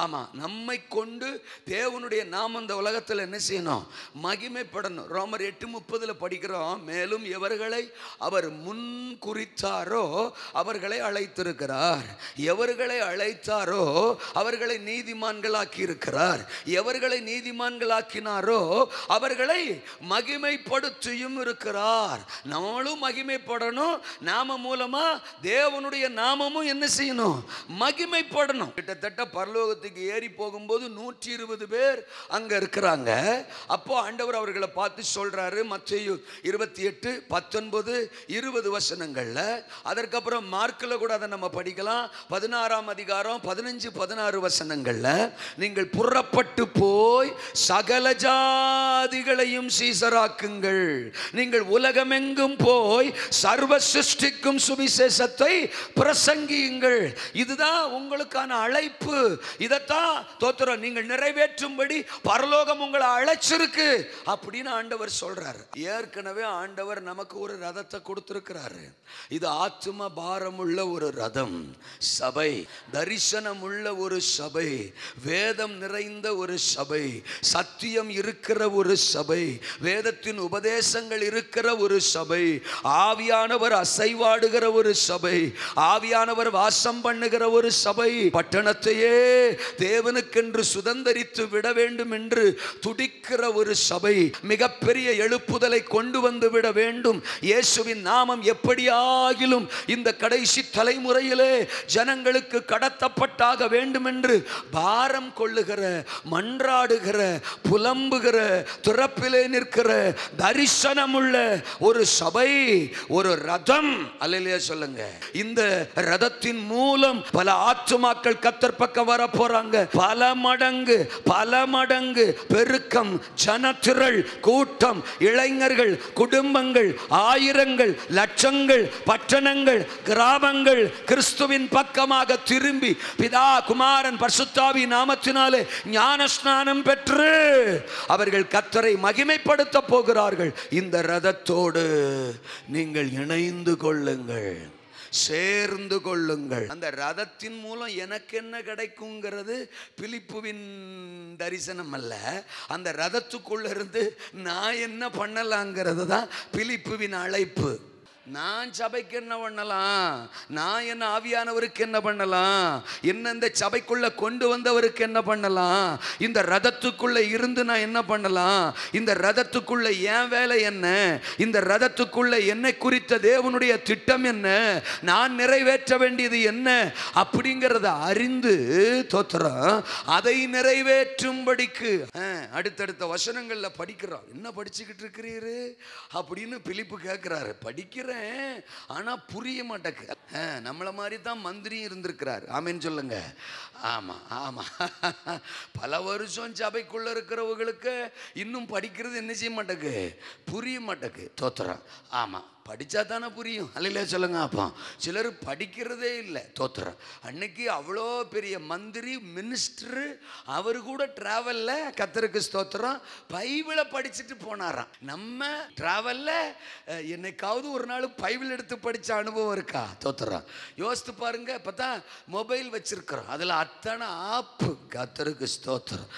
ஆமா, நம்மை கொண்டு தேவனுடைய நாமம் இந்த உலகத்தில் என்ன செய்யணும்? மகிமைப்படணும். ரோமர் 8:30 படிக்கிறோம். மேலும் எவர்களை அவர் முன் குறித்தாரோ அவர்களை அழைத்திருக்கிறார். எவர்களை அழைத்தாரோ அவர்களை நீதிமான்களாக்கி இருக்கிறார். எவர்களை நீதிமான்களாக்கினாரோ அவர்களை மகிமைப்படுத்தியும் இருக்கிறார். நம்மளும் மகிமைப்படணும். நாம மூலமா தேவனுடைய நாமமும் என்ன செய்யணும்? மகிமைப்படணும். கிட்டத்தட்ட பரலோகத்துக்கு ஏறி போகும்போது 120 பேர் அங்க இருக்கிறாங்க. அப்போ ஆண்டவர் அவர்களை பார்த்து சொல்றாரு, மத்தேயு 28:19-20 வசனங்கள்ல. அதற்கப்புறம் மார்க்ல கூட அதை நம்ம படிக்கலாம். 16ஆம் அதிகாரம் 15-16 வசனங்கள்ல, நீங்கள் புறப்பட்டு போய் சகல ஜாதிகளையும் சீசராக்குங்கள், நீங்கள் உலகமெங்கும் போய் சர்வ சிருஷ்டிக்கும் சுவிசேஷத்தை பிரசங்கியுங்கள். இதுதான் உங்களுக்கான அழைப்பு. இதைத்தான் தோத்திரம் நீங்கள் நிறைவேற்றும்படி பரலோகம் உங்களை அழைச்சிருக்கு அப்படின்னு ஆண்டவர் சொல்றாரு. ஏற்கனவே ஆண்டவர் நமக்கு ஒரு ரதத்தை கொடுத்திருக்கிறாரு. இது ஆத்தும பாரம் உள்ள ஒரு ரதம், சபை, தரிசனம் உள்ள ஒரு சபை, வேதம் நிறைந்த ஒரு சபை, சத்தியம் இருக்கிற ஒரு சபை, வேதத்தின் உபதேசங்கள் இருக்கிற ஒரு சபை, ஆவியானவர் அசைவாடுகிற ஒரு சபை, ஆவியானவர் வாசம் பண்ணுகிற ஒரு சபை, பட்டணத்தையே தேவனுக்கென்று சுதந்தரித்து விட வேண்டும் என்று துடிக்கிற ஒரு சபை, மிகப்பெரிய எழுப்புதலை கொண்டு வந்து விட வேண்டும். இயேசுவின் நாமம் எப்படியாகிலும் இந்த கடைசி தலைமுறையிலே ஜனங்களுக்கு கடத்தப்பட்டாக வேண்டும் என்று பாரம் கொள்ளுகிற, மன்றாடுகிற, புலம்புகிற, துறப்பிலே நிற்கிற தரிசனம் உள்ள ஒரு சபை, ஒரு ரதம். அல்லேலூயா சொல்லுங்க. இந்த ரதத்தின் மூலம் பல ஆத்துமாக்கள் கர்த்தர் பக்கம் வர போறாங்க. பல மடங்கு பெருக்கம், ஜனத்திரள், கூட்டம், இளைஞர்கள், குடும்பங்கள், ஆயிரங்கள், லட்சங்கள், பட்டணங்கள், கிராமங்கள் கிறிஸ்துவின் பக்கமாக திரும்பி பிதா, குமாரன், பரிசுத்தாவி நாமத்தினாலே ஞானஸ்நானம் பெற்று அவர்கள் கர்த்தரை மகிமைப்படுத்த போகிறார்கள். இந்த ரதத்தோடு நீங்கள் இணைந்து கொள்ளுங்கள், சேர்ந்து கொள்ளுங்கள். அந்த ரதத்தின் மூலம் எனக்கு என்ன கிடைக்குங்கிறது பிலிப்புவின் தரிசனம் அல்ல. அந்த ரதத்துக்குள்ள இருந்து நான் என்ன பண்ணலாங்கிறது தான் பிலிப்புவின் அழைப்பு. நான் சபைக்கு என்ன பண்ணலாம், நான் என்ன ஆவியானவருக்கு என்ன பண்ணலாம், என்ன இந்த சபைக்குள்ள கொண்டு வந்தவருக்கு என்ன பண்ணலாம், இந்த ரதத்துக்குள்ள இருந்து நான் என்ன பண்ணலாம், இந்த ரதத்துக்குள்ள என் வேலை என்ன, இந்த ரதத்துக்குள்ள என்னை குறித்த தேவனுடைய திட்டம் என்ன, நான் நிறைவேற்ற வேண்டியது என்ன அப்படிங்கிறத அறிந்து தோத்திரம் அதை நிறைவேற்றும்படிக்கு அடுத்தடுத்த வசனங்கள்ல படிக்கிறோம். என்ன படிச்சுக்கிட்டு இருக்கிறீரு அப்படின்னு பிலிப்பு கேட்கிறாரு. படிக்கிறேன், ஆனா புரிய மாட்டேக்கு. நம்மள மாதிரி தான் மந்திரியும் இருந்திருக்கிறார். ஆமேன்னு சொல்லுங்க. ஆமா ஆமா, பல வருஷம் சபைக்குள்ள இருக்கிறவங்களுக்கு இன்னும் படிக்கிறது என்ன செய்ய மாட்டேக்கு, புரிய மாட்டேக்கு. தோத்திரம். ஆமா, படித்தா தானே புரியும். அல்லையா சொல்லுங்க. அப்போ சிலர் படிக்கிறதே இல்லை. தோத்திரம். அன்னைக்கு அவ்வளோ பெரிய மந்திரி, மினிஸ்டரு, அவர் கூட டிராவலில் கர்த்தருக்கு ஸ்தோத்திரம் பைபிளை படிச்சுட்டு போனாராம். நம்ம டிராவலில் என்னைக்காவது ஒரு நாள் பைபிள் எடுத்து படித்த அனுபவம் இருக்கா? தோத்திரம். யோசித்து பாருங்க. இப்போ தான் மொபைல் வச்சிருக்கிறோம், அதில் அத்தனை ஆப்பு. கர்த்தருக்கு ஸ்தோத்திரம்.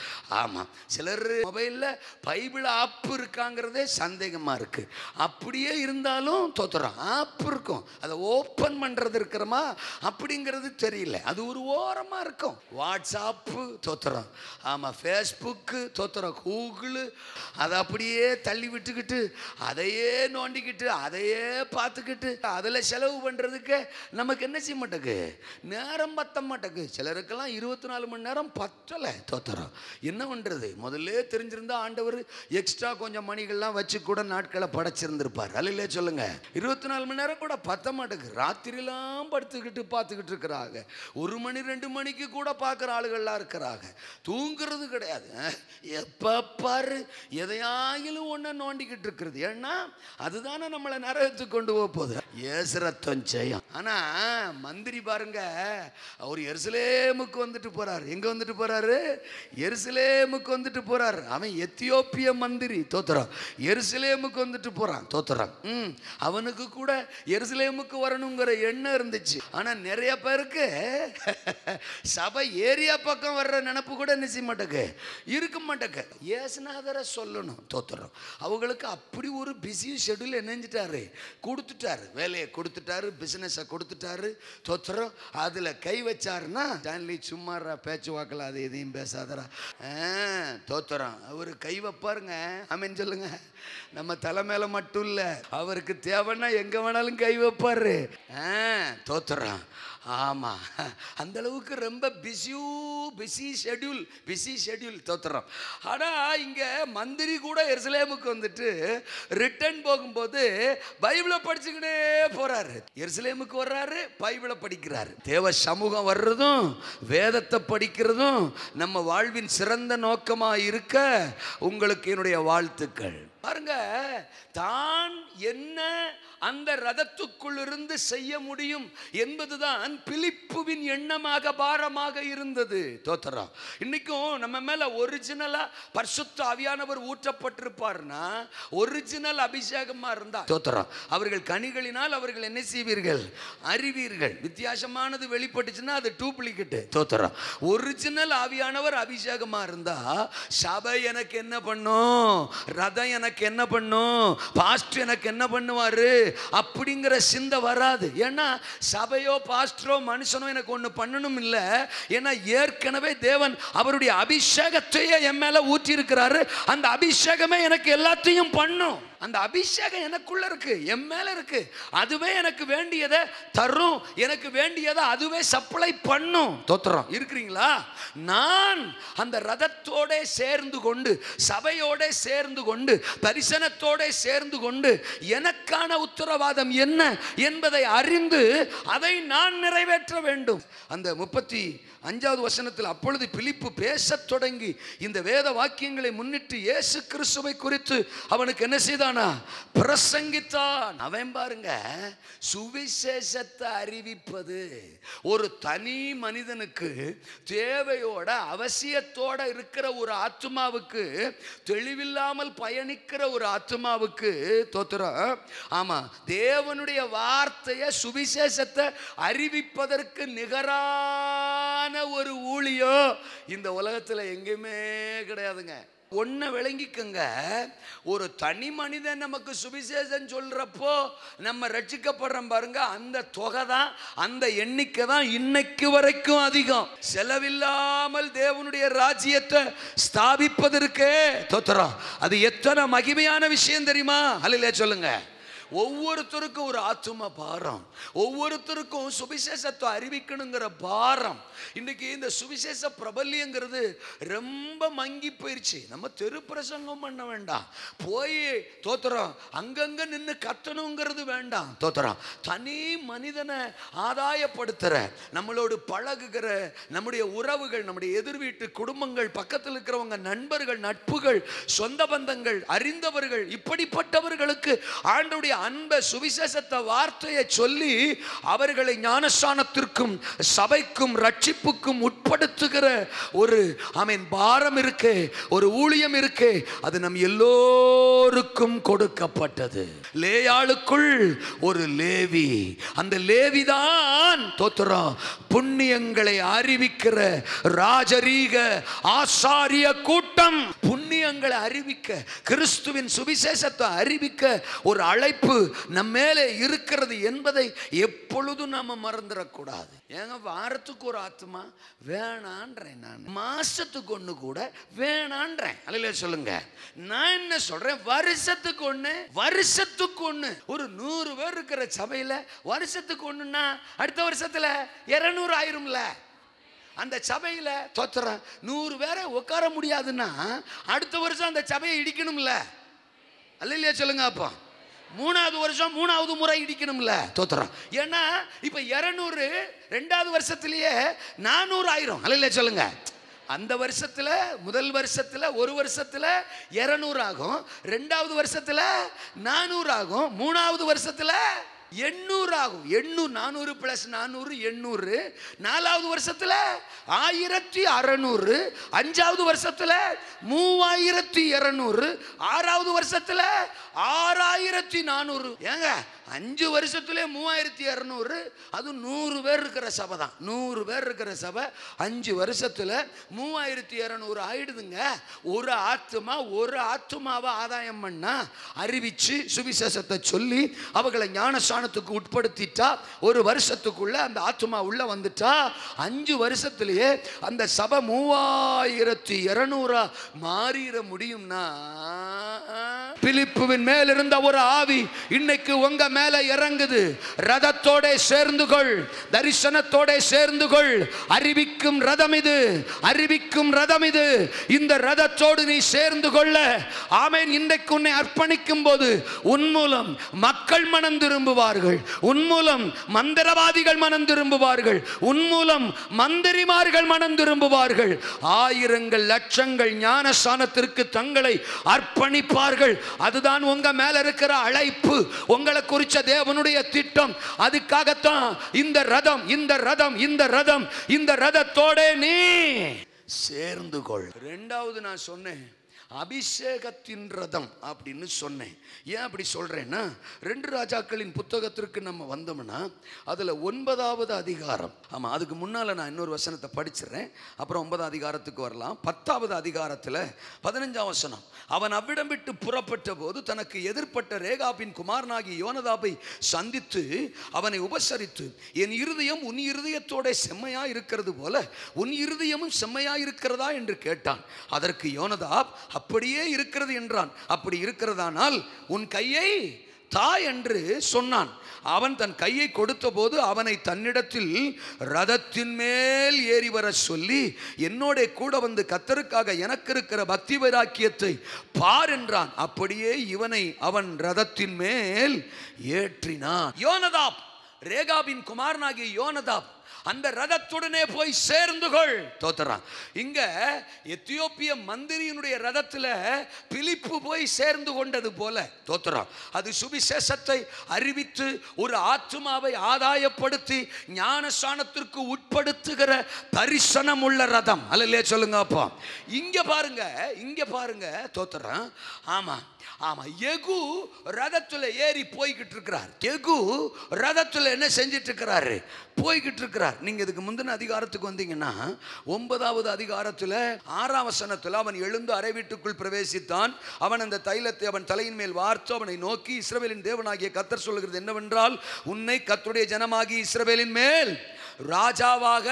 ஆமாம், சிலர் மொபைலில் பைபிள் ஆப்பு இருக்காங்கிறதே சந்தேகமாக இருக்குது. அப்படியே இருந்தாலும் தோத்திரம் ஆப் இருக்கும், அதை ஓப்பன் பண்றது இருக்கிறமா அப்படிங்கிறது தெரியல. அது ஒரு ஓரமா இருக்கும். வாட்ஸ்அப்பு தோத்திரம், ஆமா, ஃபேஸ்புக்கு தோத்திரம், கூகுள், அதை அப்படியே தள்ளி விட்டுக்கிட்டு அதையே நோண்டிக்கிட்டு அதையே பார்த்துக்கிட்டு அதில் செலவு பண்றதுக்கு நமக்கு என்ன செய்ய மாட்டேங்குது, நேரம் பத்த மாட்டேங்குது. சிலருக்கெல்லாம் 24 மணி நேரம் பத்தலை. தோத்திரம். என்ன பண்றது? முதல்ல தெரிஞ்சிருந்தா ஆண்டவர் எக்ஸ்ட்ரா கொஞ்சம் மணிகள்லாம் வச்சு கூட நாட்களை படைச்சிருந்திருப்பார். அல்லையே சொல்லுங்க. 24 மணி நேரம் கூட பத்த மாட்டேங்குது. ராத்திரிலாம் படுத்துக்கிட்டு பார்த்துக்கிட்டு இருக்கிறாங்க. 1 மணி 2 மணிக்கு கூட பார்க்குற ஆளுகள்லாம் இருக்கிறாங்க. தூங்குறது கிடையாது. எப்போ பாரு எதையாயிலும் ஒன்று நோண்டிக்கிட்டு இருக்கிறது. ஏன்னா அதுதானே நம்மளை நரகத்துக்கு கொண்டு போக போகுது. ஏசுரத்தம் செய்யும். ஆனால் மந்திரி பாருங்க, அவர் எருசலேமுக்கு வந்துட்டு போறாரு. எங்க வந்துட்டு போறாரு? எருசலேமுக்கு வந்துட்டு போறாரு. அவன் எத்தியோப்பிய மந்திரி. தோத்திரம். எருசலேமுக்கு வந்துட்டு போறான். தோத்திரம். அவனுக்கு கூட எருசலேமுக்கு வரணுங்கிற எண்ணம் இருந்துச்சு. ஆனா நிறைய பேருக்கு சபை ஏரியா பக்கம் வர்ற நினைப்பு கூட என்ன செய்ய மாட்டேங்க, இருக்க மாட்டேங்க. இயேசுநாதரை சொல்லணும், தோத்துறோம். அவங்களுக்கு அப்படி ஒரு பிஸி ஷெட்யூல் என்னஞ்சிட்டாரு, கொடுத்துட்டாரு, வேலையை கொடுத்துட்டாரு, பிசினஸை கொடுத்துட்டாரு, தோத்துறோம். அதுல கை வச்சாருன்னா ஸ்டான்லி சும்மாறா பேச்சு வாக்கல, அது எதையும் பேசாதரா, தோத்துறோம். அவரு கை வைப்பாருங்க. ஆமென் சொல்லுங்க. நம்ம தலைமையில மட்டும் இல்ல, அவருக்கு தேவைன்னா எங்க வேணாலும் கை வைப்பாரு. தோத்துறான். ஆமா, அந்த அளவுக்கு ரொம்ப பிஸி ஷெட்யூல் தோத்துறோம். ஆனா இங்க மந்திரி கூட எருசலேமுக்கு வந்துட்டு ரிட்டர்ன் போகும்போது பைபிளை படிச்சுக்கிட்டே போறாரு. எருசலேமுக்கு வர்றாரு, பைபிளை படிக்கிறாரு. தேவ சமூகம் வர்றதும் வேதத்தை படிக்கிறதும் நம்ம வாழ்வின் சிறந்த நோக்கமா இருக்க உங்களுக்கு என்னுடைய வாழ்த்துக்கள். பாருங்க, தான் என்ன அந்த ரதத்துக்குள் இருந்து செய்ய முடியும் என்பதுதான் பிலிப்புவின் எண்ணமாக பாரமாக இருந்தது. தோத்திரம். இன்னைக்கும் நம்ம மேல ஒரிஜினலா பரிசுத்த ஆவியானவர் ஊற்றப்பட்டிருப்பார்னா, ஒரிஜினல் அபிஷேகமா இருந்தா தோத்திரம், அவர்கள் கனிகளினால் அவர்கள் என்ன செய்வீர்கள், அறிவீர்கள். வித்தியாசமானது வெளிப்பட்டுச்சுன்னா அது டூப்ளிகேட். தோத்திரம். ஒரிஜினல் ஆவியானவர் அபிஷேகமா இருந்தா சபை எனக்கு என்ன பண்ணும், ரதம் எனக்கு என்ன பண்ணும், பாஸ்டர் எனக்கு என்ன பண்ணுவாரு அப்படிங்கிற சிந்தை வராது. ஏன்னா சபையோ பாஸ்டரோ மனுஷனோ எனக்கு ஒன்று பண்ணணும் இல்லை. ஏன்னா ஏற்கனவே தேவன் அவருடைய அபிஷேகத்தையே என் மேல ஊற்றி இருக்கிறாரு. அந்த அபிஷேகமே எனக்கு எல்லாத்தையும் பண்ணும். அந்த அபிஷேகம் எனக்குள்ள இருக்கு, என் மேல இருக்கு. அதுவே எனக்கு வேண்டியதை தரும், எனக்கு வேண்டியதை அதுவே சப்ளை பண்ணும். தோத்திரம். இருக்கிறீங்களா? நான் அந்த ரதத்தோட சேர்ந்து கொண்டு, சபையோட சேர்ந்து கொண்டு, தரிசனத்தோட சேர்ந்து கொண்டு எனக்கான உத்தரவாதம் என்ன என்பதை அறிந்து அதை நான் நிறைவேற்ற வேண்டும். அந்த 35வது வசனத்தில் அப்பொழுது பிலிப்பு பேசத் தொடங்கி இந்த வேத வாக்கியங்களை முன்னிட்டு இயேசு கிறிஸ்துவை குறித்து அவனுக்கு என்ன செய்தானா, பிரசங்கித்தான். அவன் பாருங்க, சுவிசேஷத்தை அறிவிப்பது ஒரு தனி மனிதனுக்கு தேவையோட அவசியத்தோட இருக்கிற ஒரு ஆத்துமாவுக்கு, தெளிவில்லாமல் பயணிக்கிற ஒரு ஆத்துமாவுக்கு, தோத்திரம், ஆமா, தேவனுடைய வார்த்தையை சுவிசேஷத்தை அறிவிப்பதற்கு நிகரான ஒரு ஊழியம் இந்த உலகத்தில் எங்கேயுமே கிடையாதுங்க. ஒன்ன விளங்கிக்கங்க, ஒரு தனி மனிதன் நமக்கு சுவிசேஷம் சொல்றப்போ நம்ம ரட்சிக்கப்படுறோம் பாருங்க, அந்த தொகை தான், அந்த எண்ணிக்கை தான் இன்னைக்கு வரைக்கும் அதிகம். செலவில்லாமல் தேவனுடைய ராஜ்யத்தை ஸ்தாபிப்பதற்கே தோத்திரம், அது எத்தனை மகிமையான விஷயம் தெரியுமா? அல்லையா சொல்லுங்க. ஒவ்வொருத்தருக்கும் ஒரு ஆத்தும பாரம், ஒவ்வொருத்தருக்கும் சுவிசேஷத்தை அறிவிக்கணுங்கிற பாரம். இன்னைக்கு இந்த சுவிசேஷ பிரபல்யங்கிறது ரொம்ப மங்கி போயிடுச்சு. நம்ம தெரு பிரசங்கம் பண்ண வேண்டாம், போய் தோத்திரம் அங்கங்க நின்று கத்தணுங்கிறது வேண்டாம். தோத்திரம், தனி மனிதனை ஆதாயப்படுத்துற, நம்மளோடு பழகுகிற நம்முடைய உறவுகள், நம்முடைய எதிர் வீட்டு குடும்பங்கள், பக்கத்தில் இருக்கிறவங்க, நண்பர்கள், நட்புகள், சொந்த பந்தங்கள், அறிந்தவர்கள், இப்படிப்பட்டவர்களுக்கு ஆண்டவருடைய அன்பை, சுவிசேஷத்தை, வார்த்தையை சொல்லி அவர்களை ஞானஸ்நானத்திற்கும் சபைக்கும் ரட்சிப்புக்கும் உட்படுத்துகிற ஒரு ஆமென் பாரம் இருக்கு, ஒரு ஊழியம் இருக்கு. அது நம் எல்லோருக்கும் கொடுக்கப்பட்டது. லேயாளுக்குள் ஒரு லேவி, அந்த லேவிதான் தோத்திரம் புண்ணியங்களை அறிவிக்கிற ராஜரீக ஆசாரிய கூட்டம். புண்ணியங்களை அறிவிக்க, கிறிஸ்துவின் சுவிசேஷத்தை அறிவிக்க ஒரு அழைப்பு நம்ம மேலே இருக்கிறது என்பதை எப்பொழுதும் நாம மறந்துடக்கூடாது. ஏங்க, வாரத்துக்கு ஒரு ஆத்துமா வேணான்றேன், நான் மாசத்துக்கு ஒண்ணு கூட வேணான்றேன். அல்லையா சொல்லுங்க. நான் என்ன சொல்றேன், வருஷத்துக்கு ஒண்ணு. ஒரு 100 பேர் இருக்கிற சபையில வருஷத்துக்கு ஒண்ணுன்னா அடுத்த வருஷத்துல 200 ஆயிரும்ல. அந்த சபையில தோத்திரம் 100 பேரை உட்கார முடியாதுன்னா அடுத்த வருஷம் அந்த சபையை இடிக்கணும்ல. அல்லையா சொல்லுங்க. அப்போ 3வது வருஷம் 3வது முறை இடிக்கணும்ல. தோத்திரம். ஏன்னா இப்ப 200 2வது வருஷத்திலேயே 400 ஆயிரும். அல்லையா சொல்லுங்க. அந்த வருஷத்துல, முதல் வருஷத்துல, ஒரு வருஷத்துல 200 ஆகும், 2வது வருஷத்துல 400 ஆகும், 3வது வருஷத்துல 800 ஆகும். 800, 400 பிளஸ் 400 800. 4வது வருஷத்துல 1600. 5வது வருஷத்துல 3200. 6வது வருஷத்துல 6400. ஏங்க 5 வருஷத்துல 3200. அது 100 பேர் இருக்கிற சபை தான். 100 பேர் இருக்கிற சபை 5 வருஷத்துல 3200 ஆயிடுதுங்க. ஒரு ஆத்துமாவை ஆதாயம் பண்ணா, அறிவிச்சு சுவிசேஷத்தை சொல்லி அவங்களை ஞானஸ்நானத்துக்கு உட்படுத்திட்டா, ஒரு வருஷத்துக்குள்ள அந்த ஆத்துமா உள்ள வந்துட்டா, 5 வருஷத்திலேயே அந்த சபை 3200 மாறிட முடியும்னா, பிலிப்புவின் மேல் இருந்த ஒரு ஆவி இன்னைக்கு உங்க மேல இறங்குது. ரதத்தோட சேர்ந்து கொள், தரிசனத்தோட சேர்ந்து கொள். அறிவிக்கும் ரதம் இது, அறிவிக்கும் ரதம் இது. இந்த ரதத்தோடு நீ சேர்ந்து கொள்ள. ஆமென். இன்றைக்கு உன்னை அர்ப்பணிக்கும் போது உன் மூலம் மக்கள் மனம் திரும்புவார்கள், உன் மூலம் மந்திரவாதிகள் மனம் திரும்புவார்கள், உன் மூலம் மந்திரிமார்கள் மனம் திரும்புவார்கள். ஆயிரங்கள் லட்சங்கள் ஞானஸ்நானத்திற்கு தங்களை அர்ப்பணிப்பார்கள். அதுதான் உங்க மேல இருக்கிற அழைப்பு, உங்களை குறிச்ச தேவனுடைய திட்டம். அதுக்காகத்தான் இந்த ரதம், இந்த ரதம், இந்த ரதம், இந்த ரதத்தோட நீ சேர்ந்து கொள். 2வது நான் சொன்னேன் அபிஷேகத்தின் ரதம் அப்படின்னு சொன்னேன். ஏன் அப்படி சொல்றேன்னா, 2 ராஜாக்களின் புத்தகத்திற்கு நம்ம வந்தோம்னா அதுல 9வது அதிகாரம், ஆமா அதுக்கு முன்னால நான் இன்னொரு வசனத்தை படிச்சிடறேன், அப்புறம் 9வது அதிகாரத்துக்கு வரலாம். 10வது அதிகாரத்துல 15ஆம் வசனம். அவன் அவ்விடம் விட்டு புறப்பட்ட போது தனக்கு எதிர்ப்பட்ட ரேகாபின் குமாரனாகிய யோனதாபை சந்தித்து அவனை உபசரித்து, என் இருதயம் உன் இருதயத்தோட செம்மையா இருக்கிறது போல உன் இருதயமும் செம்மையா இருக்கிறதா என்று கேட்டான். அதற்கு யோனதாப் அப்படியே இருக்கிறது என்றான். அப்படி இருக்கிறதானால் உன் கையை தா என்று சொன்னான். அவன் தன் கையை கொடுத்த போது அவனை தன்னிடத்தில் ரதத்தின் மேல் ஏறி வர சொல்லி, என்னோட கூட வந்து கர்த்தருக்காக எனக்கு இருக்கிற பக்தி வைராக்கியத்தை பார் என்றான். அப்படியே இவனை அவன் ரதத்தின் மேல் ஏற்றினான். யோனதாப், ரேகாபின் குமாரனாகிய யோனதாப் அந்த ரதத்துடனே போய் சேர்ந்து கொள். தோத்தறான். இங்க எத்தியோப்பிய மந்திரியினுடைய ரதத்துல பிலிப்பு போய் சேர்ந்து கொண்டது போல தோத்தறான். அது சுவிசேஷத்தை அறிவித்து ஒரு ஆத்துமாவை ஆதாயப்படுத்தி ஞானஸ்நானத்திற்கு உட்படுத்துகிற தரிசனம் உள்ள ரதம். அல்லையே சொல்லுங்க. அப்போ இங்க பாருங்க தோத்தறான். ஆமா ஆமா, யெகூ ரதத்துல ஏறி போய்கிட்டு இருக்கிறார். யெகூ ரதத்துல என்ன செஞ்சிட்டு இருக்கிறாரு? போய்கிட்டு இருக்கிறார். நீங்க இதுக்கு முந்தின அதிகாரத்துக்கு வந்தீங்கன்னா 9வது அதிகாரத்துல 6ஆம் வசனத்துல அவன் எழுந்து அறை வீட்டுக்குள் பிரவேசித்தான். அவன் அந்த தைலத்தை அவன் தலையின் மேல் வார்த்து அவனை நோக்கி, இஸ்ரவேலின் தேவனாகிய கர்த்தர் சொல்லுகிறது என்னவென்றால், உன்னை கர்த்தருடைய ஜனமாகி இஸ்ரவேலின் மேல் ராஜாவாக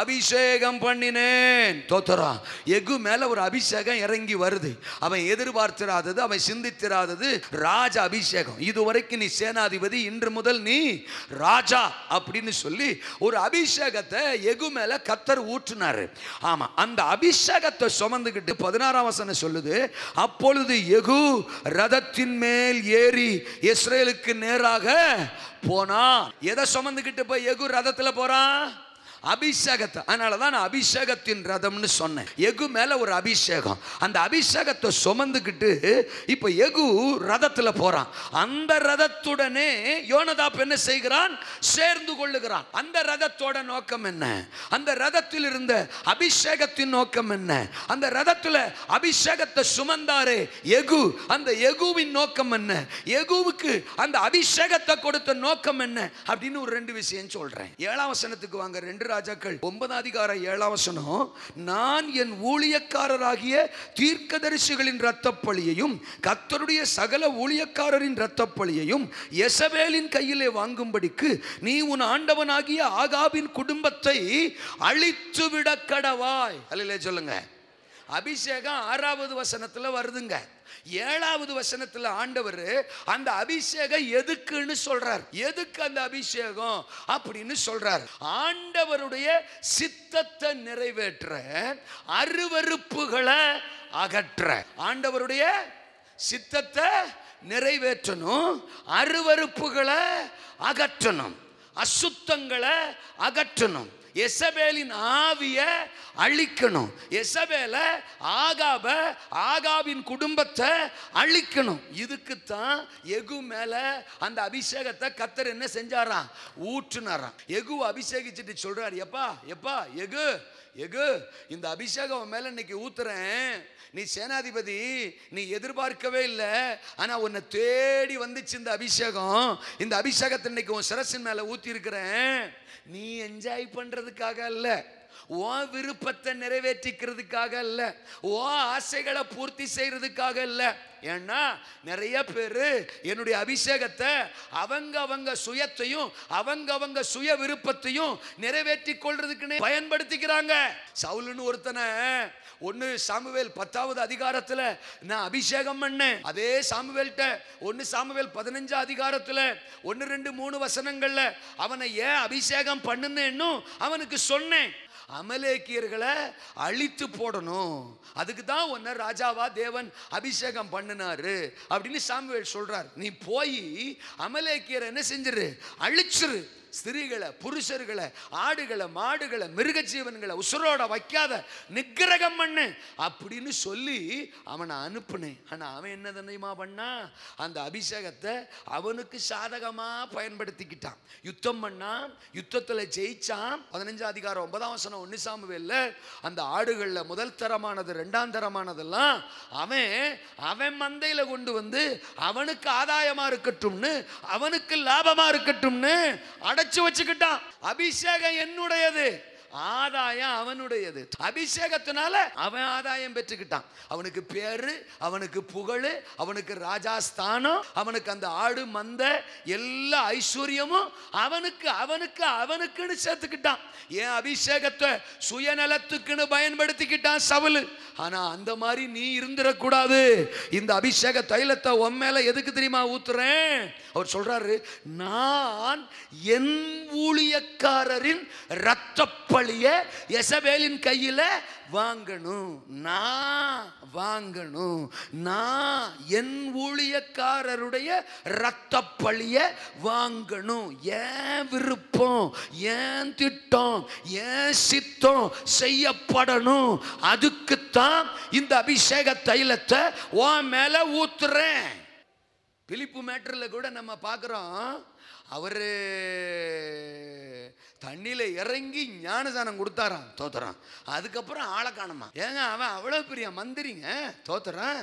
அபிஷேகம் பண்ணினேன். தோத்தரா. யெகூ மேல ஒரு அபிஷேகம் இறங்கி வருது. அவன் எதிர்பார்த்திராதது, அவன் சிந்தித்திராதது ராஜ அபிஷேகம். இதுவரைக்கும் நீ சேனாதிபதி, இன்று முதல் நீ ராஜா அப்படின்னு சொல்லி ஒரு அபிஷேகத்தை யெகூ மேல கர்த்தர் ஊற்றினாரு. ஆமா, அந்த அபிஷேகத்தை சுமந்துகிட்டு 16ஆம் வசனம் சொல்லுது, அப்பொழுது யெகூ ரதத்தின் மேல் ஏறி இஸ்ரவேலுக்கு நேராக போனான். எதை சுமந்துகிட்டு போய் யெகூ ரதத்துல போறான்? அபிஷேகத்தை. அதனாலதான் நான் அபிஷேகத்தின் ரதம்னு சொன்னேன். யெகூ மேல ஒரு அபிஷேகம். அந்த அபிஷேகத்தை சுமந்துக்கிட்டு இப்ப யெகூ ரதத்துல போறான். அந்த ரதத்துடனே யோனதாப் என்ன செய்கிறான்? சேர்ந்து கொள்ளுகிறான். அந்த ரதத்தோட நோக்கம் என்ன? அந்த ரதத்தில் இருந்த அபிஷேகத்தின் நோக்கம் என்ன? அந்த ரதத்துல அபிஷேகத்தை சுமந்தாரே யெகூ, அந்த யெகூவின் நோக்கம் என்ன? யெகூவுக்கு அந்த அபிஷேகத்தை கொடுத்த நோக்கம் என்ன அப்படின்னு ஒரு 2 விஷயம் சொல்றேன். 7ஆம் வசனத்துக்கு வாங்க. 2 ராஜாக்கள் 9ஆம் அதிகாரம் 7ஆம் வசனம். நான் என் ஊழியக்காரராகிய தீர்க்கதரிசிகளின் இரத்தப்பழியையும் கர்த்தருடைய சகல ஊழியக்காரரின் இரத்தப்பழியையும் யெசபேலின் கையிலே வாங்கும்படிக்கு நீ உன் ஆண்டவனாகிய ஆகாபின் குடும்பத்தை அழித்து விட கடவாய். அல்லேலூயா சொல்லுங்க. அபிஷேகம் 6வது வசனத்துல வருதுங்க. 7வது வசனத்துல ஆண்டவர் அந்த அபிஷேகம் எதுக்குன்னு சொல்றார். எதுக்கு அந்த அபிஷேகம் அப்படின்னு சொல்றார்? ஆண்டவருடைய சித்தத்தை நிறைவேற்ற, அருவருப்புகளை அகற்ற. ஆண்டவருடைய சித்தத்தை நிறைவேற்றணும், அருவருப்புகளை அகற்றணும், அசுத்தங்களை அகற்றணும். எசபேலின் ஆவிய அழிக்கணும். எசபேல, ஆகாபின் குடும்பத்தை அழிக்கணும். இதுக்குத்தான் யெகூ மேல அந்த அபிஷேகத்தை கர்த்தர் என்ன செஞ்சாராம்? ஊற்றுனாராம். யெகூ அபிஷேகிச்சுட்டு சொல்றாரு, எப்பா யெகூ, இந்த அபிஷேகம் மேல இன்னைக்கு ஊத்துறேன். நீ சேனாதிபதி, நீ எதிர்பார்க்கவே இல்லை, ஆனா உன்னை தேடி வந்துச்சு இந்த அபிஷேகம். இந்த அபிஷேகத்தை இன்னைக்கு உன் சிரசின் மேல ஊத்தி இருக்கிறேன். நீ என்ஜாய் பண்றதுக்காக அல்ல, உன் விருப்பத்தை நிறைவேற்றிக்கிறதுக்காக அல்ல, உன் ஆசைகளை பூர்த்தி செய்யறதுக்காக இல்ல. ஏன்னா நிறைய பேரு என்னுடைய அபிஷேகத்தை அவங்க சுயத்தையும் அவங்க சுய விருப்பத்தையும் நிறைவேற்றி கொள்றதுக்குன்னு பயன்படுத்திக்கிறாங்க. சவுலுன்னு ஒருத்தனை 1 சாமுவேல் 10வது அதிகாரத்துல நான் அபிஷேகம் பண்ணேன். அதே சாமுவேல்ட்ட 1 சாமுவேல் 15 அதிகாரத்துல 1, 2, 3 வசனங்கள்ல அவனை ஏன் அபிஷேகம் பண்ணுன்னு அவனுக்கு சொன்னேன். அமலேக்கியர்களை அழித்து போடணும், அதுக்கு தான் உன்னை ராஜாவா தேவன் அபிஷேகம் பண்ணினாரு அப்படின்னு சாமுவேல் சொல்றார். நீ போய் அமலேக்கியரை என்ன செஞ்சிரு? அழிச்சிரு. ஸ்திரீகளை, புருஷர்களை, ஆடுகளை, மாடுகளை, மிருக ஜீவன்களை உசுரோட வைக்காத, நிக்கிரகம் பண்ணு அப்படின்னு சொல்லி அவனை அனுப்புனேன். ஆனா அவன் என்ன தெரியுமா பண்ணா? அந்த அபிஷேகத்தை அவனுக்கு சாதகமா பயன்படுத்திக்கிட்டான். யுத்தம் பண்ணான், யுத்தத்துல ஜெயிச்சான். 15 அதிகாரம் 9ஆம் வசனம் 1 சாமுவேல்ல அந்த ஆடுகள்ல முதல் தரமானது 2ஆம் தரமானதெல்லாம் அவன் மந்தையில கொண்டு வந்து அவனுக்கு ஆதாயமா இருக்கட்டும்னு, அவனுக்கு லாபமா இருக்கட்டும்னு அடைச்சு வச்சுக்கிட்டான். அபிஷேகம் என்னுடையது, ஆதாயம் அவனுடையது. அபிஷேகத்தினால அவன் ஆதாயம் பெற்றுக்கிட்டான். அவனுக்கு பேரு, அவனுக்கு புகழ், அவனுக்கு ராஜாஸ்தானம், அவனுக்கு அந்த ஆடு மந்த எல்லா ஐஸ்வர்யமும் அவனுக்குன்னு சேர்த்துக்கிட்டான். ஏன் அபிஷேகத்தை சுயநலத்துக்குன்னு பயன்படுத்திக்கிட்டான் சவுல். ஆனா அந்த மாதிரி நீ இருந்துடக்கூடாது. இந்த அபிஷேக தைலத்தை உன் மேல எதுக்கு தெரியுமா ஊத்துறேன்? அவர் சொல்றாரு, நான் என் ஊழியக்காரரின் இரத்த பழிய எசபேலின் கையில வாங்கணும். நான் என் ஊழியக்காரருடைய இரத்த பழிய வாங்கணும். ஏன் விருப்பம், ஏன் திட்டம், ஏன் சித்தம் செய்யப்படணும். அதுக்குத்தான் இந்த அபிஷேக தைலத்தை உன் மேல ஊத்துறேன். பிலிப்பு மேட்டர்ல கூட நம்ம பார்க்கிறோம், அவரு தண்ணியில இறங்கி ஞானதானம் கொடுத்தாராம், தோத்துறான். அதுக்கப்புறம் ஆளை காணுமா. ஏங்க அவன் அவ்வளவு பெரிய மந்திரிங்க, தோத்துறான்.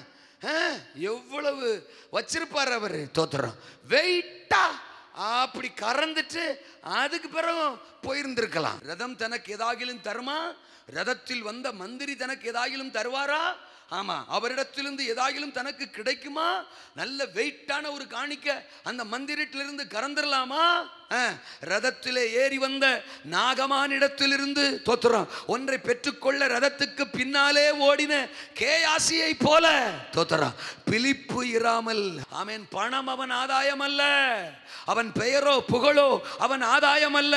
எவ்வளவு வச்சிருப்பாரு அவரு, தோத்துறான். வெயிட்டா அப்படி கறந்துட்டு அதுக்கு பிறகு போயிருந்திருக்கலாம். ரதம் தனக்கு ஏதாகிலும் தருமா? ரதத்தில் வந்த மந்திரி தனக்கு ஏதாகிலும் தருவாரா? ஆமா, அவரிடத்திலிருந்து ஏதாகிலும் தனக்கு கிடைக்குமா? நல்ல வெயிட்டான ஒரு காணிக்க அந்த மந்திரத்திலிருந்து கறந்துடலாமா? ரதத்திலே ஏறி வந்த நாகமானிடத்திலிருந்து தோத்துறான் ஒன்றை பெற்றுக்கொள்ள ரதத்துக்கு பின்னாலே ஓடின கேயாசியை போல தோத்துறான். பிலிப்பு இராமல். ஆமென். பணம் அவன் ஆதாயம் அல்ல, அவன் பெயரோ புகழோ அவன் ஆதாயம் அல்ல,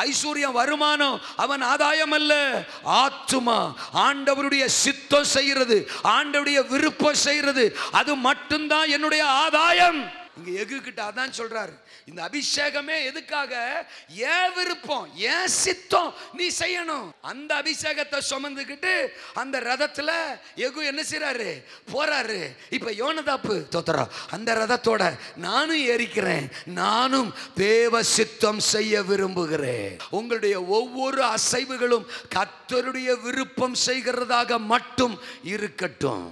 ஐஸ்வர்யம் வருமானம் அவன் ஆதாயம் அல்ல. ஆத்துமா, ஆண்டவருடைய சித்தம் செய்கிறது, ஆண்டவருடைய விருப்பம் செய்கிறது, அது மட்டும்தான் என்னுடைய ஆதாயம். இங்க யெகூ கிட்ட அதான் சொல்றாரு. இந்த அபிஷேகமே எதுக்காக? ஏன் விருப்பம், ஏன் சித்தம் நீ செய்யணும். அந்த அபிஷேகத்தை சுமந்துக்கிட்டு அந்த ரதத்துல யெகூ என்ன செய்றாரு? போறாரு. இப்ப யோனதாப்பு தோத்துறா அந்த ரதத்தோட நானும் ஏறிக்கிறேன், நானும் தேவ சித்தம் செய்ய விரும்புகிறேன். உங்களுடைய ஒவ்வொரு அசைவுகளும் கர்த்தருடைய விருப்பம் செய்கிறதாக மட்டும் இருக்கட்டும்.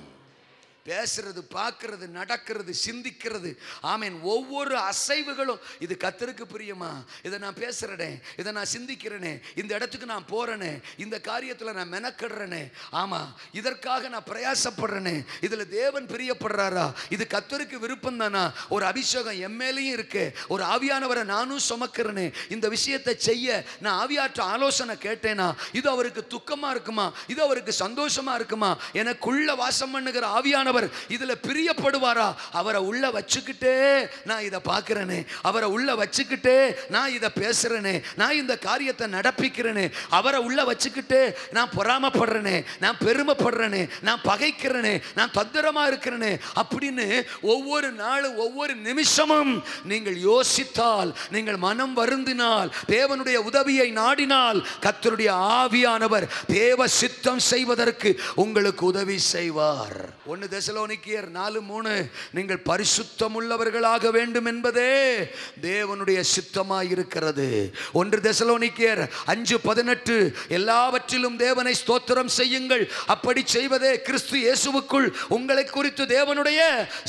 பேசுறது, பார்க்கறது, நடக்கிறது, சிந்திக்கிறது, ஆமேன், ஒவ்வொரு அசைவுகளும் இது கர்த்தருக்கு பிரியமா? இதை நான் பேசுறேனே, இதை நான் சிந்திக்கிறேனே, இந்த இடத்துக்கு நான் போறேனே, இந்த காரியத்தில் நான் மெனக்கிடுறேனே, ஆமா, இதற்காக நான் பிரயாசப்படுறேனே, இதுல தேவன் பிரியப்படுறாரா? இது கர்த்தருக்கு விருப்பம் தானா? ஒரு அபிஷேகம் எம்மேலையும் இருக்கு, ஒரு ஆவியானவரை நானும் சுமக்கிறேனே, இந்த விஷயத்தை செய்ய நான் ஆவியாற்ற ஆலோசனை கேட்டேனா? இது அவருக்கு துக்கமா இருக்குமா? இது அவருக்கு சந்தோஷமா இருக்குமா? எனக்குள்ள வாசம் பண்ணுகிற ஆவியான ஆவியானவர் இதுல பிரியப்படுவாரா? அவரை உள்ள வச்சுக்கிட்டே நான் இதை பார்க்கிறேனே, அவரை உள்ள வச்சுக்கிட்டே நான் இதை பேசுறேனே, நான் இந்த காரியத்தை நடப்பிக்கிறேனே, அவரை உள்ள வச்சுக்கிட்டே நான் பொறாமப்படுறேனே, நான் பெருமைப்படுறேனே, நான் பகைக்கிறேனே, நான் தந்திரமா இருக்கிறேனே அப்படின்னு ஒவ்வொரு நாளும் ஒவ்வொரு நிமிஷமும் நீங்கள் யோசித்தால், நீங்கள் மனம் வருந்தினால், தேவனுடைய உதவியை நாடினால், கர்த்தருடைய ஆவியானவர் தேவ சித்தம் செய்வதற்கு உங்களுக்கு உதவி செய்வார். 1 தெசலோனிக்கேயர் 4:3 நீங்கள் பரிசுத்தம் உள்ளவர்களாக வேண்டும் என்பதே தேவனுடைய சித்தமாய் இருக்கிறது. 1 தெசலோனிக்கேயர் 5:18 எல்லாவற்றிலும் தேவனை ஸ்தோத்திரம் செய்யுங்கள், அப்படி செய்வதே கிறிஸ்து இயேசுவுக்குள் உங்களை குறித்து தேவனுடைய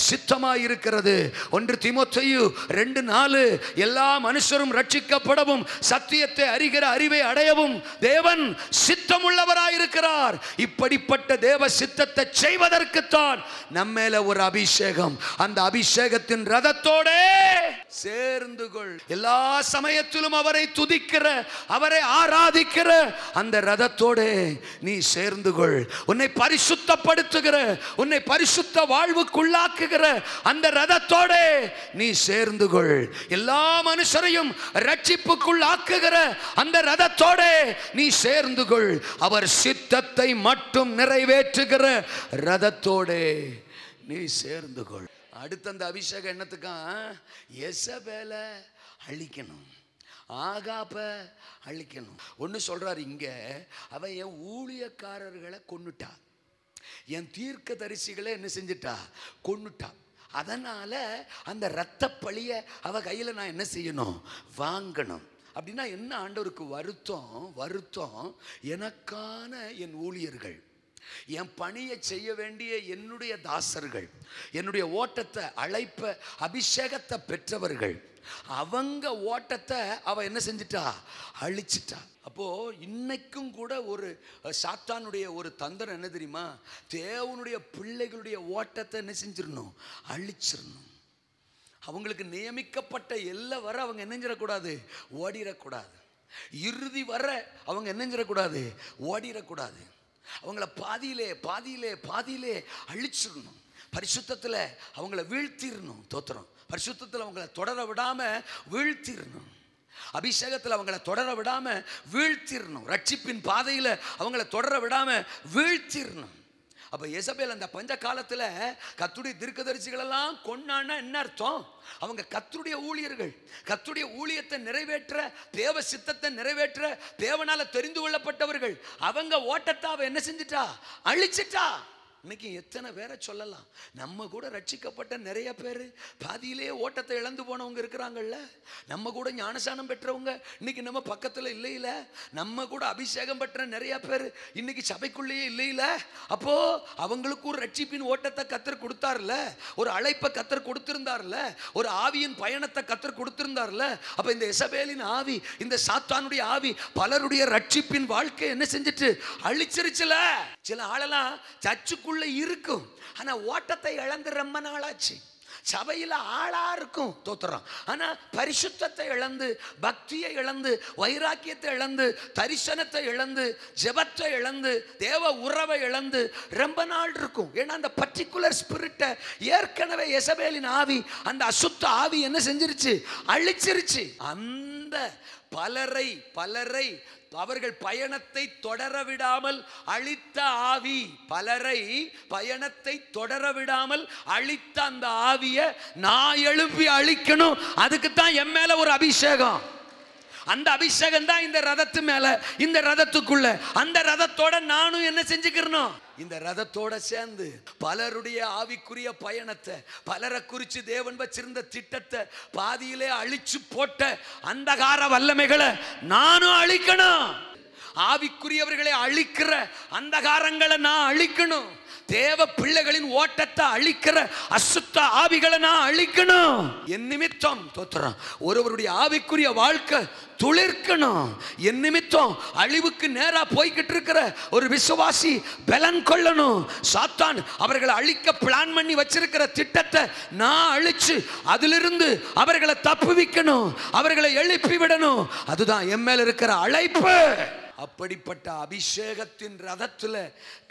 சித்தமாய் இருக்கிறது. 1 தீமோத்தேயு 2:4 எல்லா மனுஷரும் ரட்சிக்கப்படவும் சத்தியத்தை அறிகிற அறிவை அடையவும் தேவன் சித்தம் உள்ளவராயிருக்கிறார். இப்படிப்பட்ட தேவ சித்தத்தை செய்வதற்குத்தான் நம்மேல ஒரு அபிஷேகம். அந்த அபிஷேகத்தின் ரதத்தோட சேர்ந்து கொள். எல்லா சமயத்திலும் அவரை துதிக்கிற, அவரை ஆராதிக்கிற அந்த ரதத்தோட நீ சேர்ந்து கொள். உன்னை பரிசுத்தப்படுத்துகிற, உன்னை பரிசுத்த வாழ்வுக்குள்ளாக்குகிற அந்த ரதத்தோட நீ சேர்ந்து கொள். எல்லா மனுஷரையும் ரட்சிப்புக்குள் ஆக்குகிற அந்த ரதத்தோட நீ சேர்ந்து கொள். அவர் சித்தத்தை மட்டும் நிறைவேற்றுகிற ரதத்தோட நீ சேர்ந்து கொள். அடுத்த அந்த அபிஷேகம் என்னத்துக்கா? எசபேல அழிக்கணும், ஆகாப அழிக்கணும். ஒன்று சொல்றாரு இங்க, அவன் என் ஊழியக்காரர்களை கொன்னுட்டா, என் தீர்க்க தரிசிகளை என்ன செஞ்சிட்டா? கொன்னுட்டா. அதனால அந்த இரத்த பழிய அவ கையில் நான் என்ன செய்யணும்? வாங்கணும். அப்படின்னா என்ன ஆண்டவருக்கு வருத்தம்? வருத்தம் எனக்கான என் ஊழியர்கள், என் பணியை செய்ய வேண்டிய என்னுடைய தாசர்கள், என்னுடைய ஓட்டத்தை, அழைப்ப, அபிஷேகத்தை பெற்றவர்கள், அவங்க ஓட்டத்தை அவ என்ன செஞ்சிட்டா? அழிச்சிட்டா. அப்போ இன்னைக்கும் கூட ஒரு சாத்தானுடைய ஒரு தந்திரம் என்ன தெரியுமா? தேவனுடைய பிள்ளைகளுடைய ஓட்டத்தை என்ன செஞ்சிடணும்? அழிச்சிடணும். அவங்களுக்கு நியமிக்கப்பட்ட எல்லை வர அவங்க என்னஞ்சிடக்கூடாது? ஓடிடக்கூடாது. இறுதி வர அவங்க என்னஞ்சிடக்கூடாது? ஓடிடக்கூடாது. அவங்கள பாதியிலே பாதியிலே பாதியிலே அழிச்சிடணும். பரிசுத்தத்தில் அவங்கள வீழ்த்திடணும். தோத்திரம். பரிசுத்தத்தில் அவங்கள தொடர விடாம வீழ்த்திடணும். அபிஷேகத்தில் அவங்கள தொடர விடாம வீழ்த்திடணும். ரட்சிப்பின் பாதையில் அவங்கள தொடர விடாம வீழ்த்திடணும். அப்ப எசபேல் அந்த பஞ்ச காலத்துல கர்த்தருடைய தீர்க்கதரிசிகளெல்லாம் கொன்னான்னா என்ன அர்த்தம்? அவங்க கர்த்தருடைய ஊழியர்கள், கர்த்தருடைய ஊழியத்தை நிறைவேற்ற, தேவ சித்தத்தை நிறைவேற்ற தேவனால தெரிந்து கொள்ளப்பட்டவர்கள். அவங்க ஓட்டத்தை அவ என்ன செஞ்சிட்டா? அழிச்சிட்டா. இன்னைக்கு எத்தனை பேரை சொல்லலாம். நம்ம கூட ரட்சிக்கப்பட்ட நிறைய பேர் பாதியிலே ஓட்டத்தை இழந்து போனவங்க இருக்கிறாங்கல்ல. நம்ம கூட ஞானசானம் பெற்றவங்க இன்னைக்கு நம்ம பக்கத்தில் இல்லையில. நம்ம கூட அபிஷேகம் பெற்ற நிறைய பேர் இன்னைக்கு சபைக்குள்ளேயே இல்லையில. அப்போ அவங்களுக்கு ஒரு ரட்சிப்பின் ஓட்டத்தை கர்த்தர் கொடுத்தார்ல, ஒரு அழைப்பை கர்த்தர் கொடுத்திருந்தார்ல, ஒரு ஆவியின் பயணத்தை கர்த்தர் கொடுத்திருந்தார்ல. அப்ப இந்த எசபேலின் ஆவி, இந்த சாத்தானுடைய ஆவி பலருடைய ரட்சிப்பின் வாழ்க்கை என்ன செஞ்சிட்டு? அழிச்சிருச்சுல. சில ஆளெல்லாம் சர்ச்சுக்குள்ள இருக்கும், ஆனா ஓட்டத்தை இழந்து ரொம்ப நாளாச்சு. சபையில் ஆளா இருக்கும், தோத்துறோம், ஆனா பரிசுத்தத்தை இழந்து, பக்தியை இழந்து, வைராக்கியத்தை இழந்து, தரிசனத்தை இழந்து, ஜெபத்தை இழந்து, தேவ உறவை இழந்து ரொம்ப நாள் இருக்கும். ஏன்னா அந்த பர்டிகுலர் ஸ்பிரிட்டை ஏற்கனவே எசபேலின் ஆவி, அந்த அசுத்த ஆவி என்ன செஞ்சிருச்சு? அழிச்சிருச்சு. அந்த பலரை அவர்கள் பயணத்தை தொடர விடாமல் அழித்த ஆவி, பலரை பயணத்தை தொடர விடாமல் அழித்த அந்த ஆவியை நான் எழுப்பி அழிக்கணும். அதுக்கு தான் என் மேல ஒரு அபிஷேகம். அந்த அபிஷேகம் தான் இந்த ரதத்து மேல, இந்த ரதத்துக்குள்ள. அந்த ரதத்தோட நானும் என்ன செஞ்சுக்கிறணும்? இந்த ரதத்தோட சேர்ந்து பலருடைய ஆவிக்குரிய பயணத்தை, பலரை குறித்து தேவன் வச்சிருந்த திட்டத்தை பாதியிலே அழிச்சு போட்ட அந்தகார வல்லமைகளை நானும் அழிக்கணும். ஆவிக்குரியவர்களை அழிக்கிற அந்தகாரங்களை நான் அழிக்கணும். தேவ பிள்ளைகளின் ஓட்டத்தை அழிக்கிற அசுத்த ஆவிகளை நான் அழிக்கணும். என் நிமித்தம் தோத்துறோம் ஒருவருடைய ஆவிக்குரிய வாழ்க்கை துளிர்க்கணும். என் நிமித்தம் அழிவுக்கு நேரா போய்கிட்டு இருக்கிற ஒரு விசுவாசி பலன் கொள்ளணும். சாத்தான் அவர்களை அழிக்க பிளான் பண்ணி வச்சிருக்கிற திட்டத்தை நான் அழிச்சு அதிலிருந்து அவர்களை தப்புவிக்கணும், அவர்களை எழுப்பி விடணும். அதுதான் என் மேல இருக்கிற அழைப்பு. அப்படிப்பட்ட அபிஷேகத்தின் ரதத்துல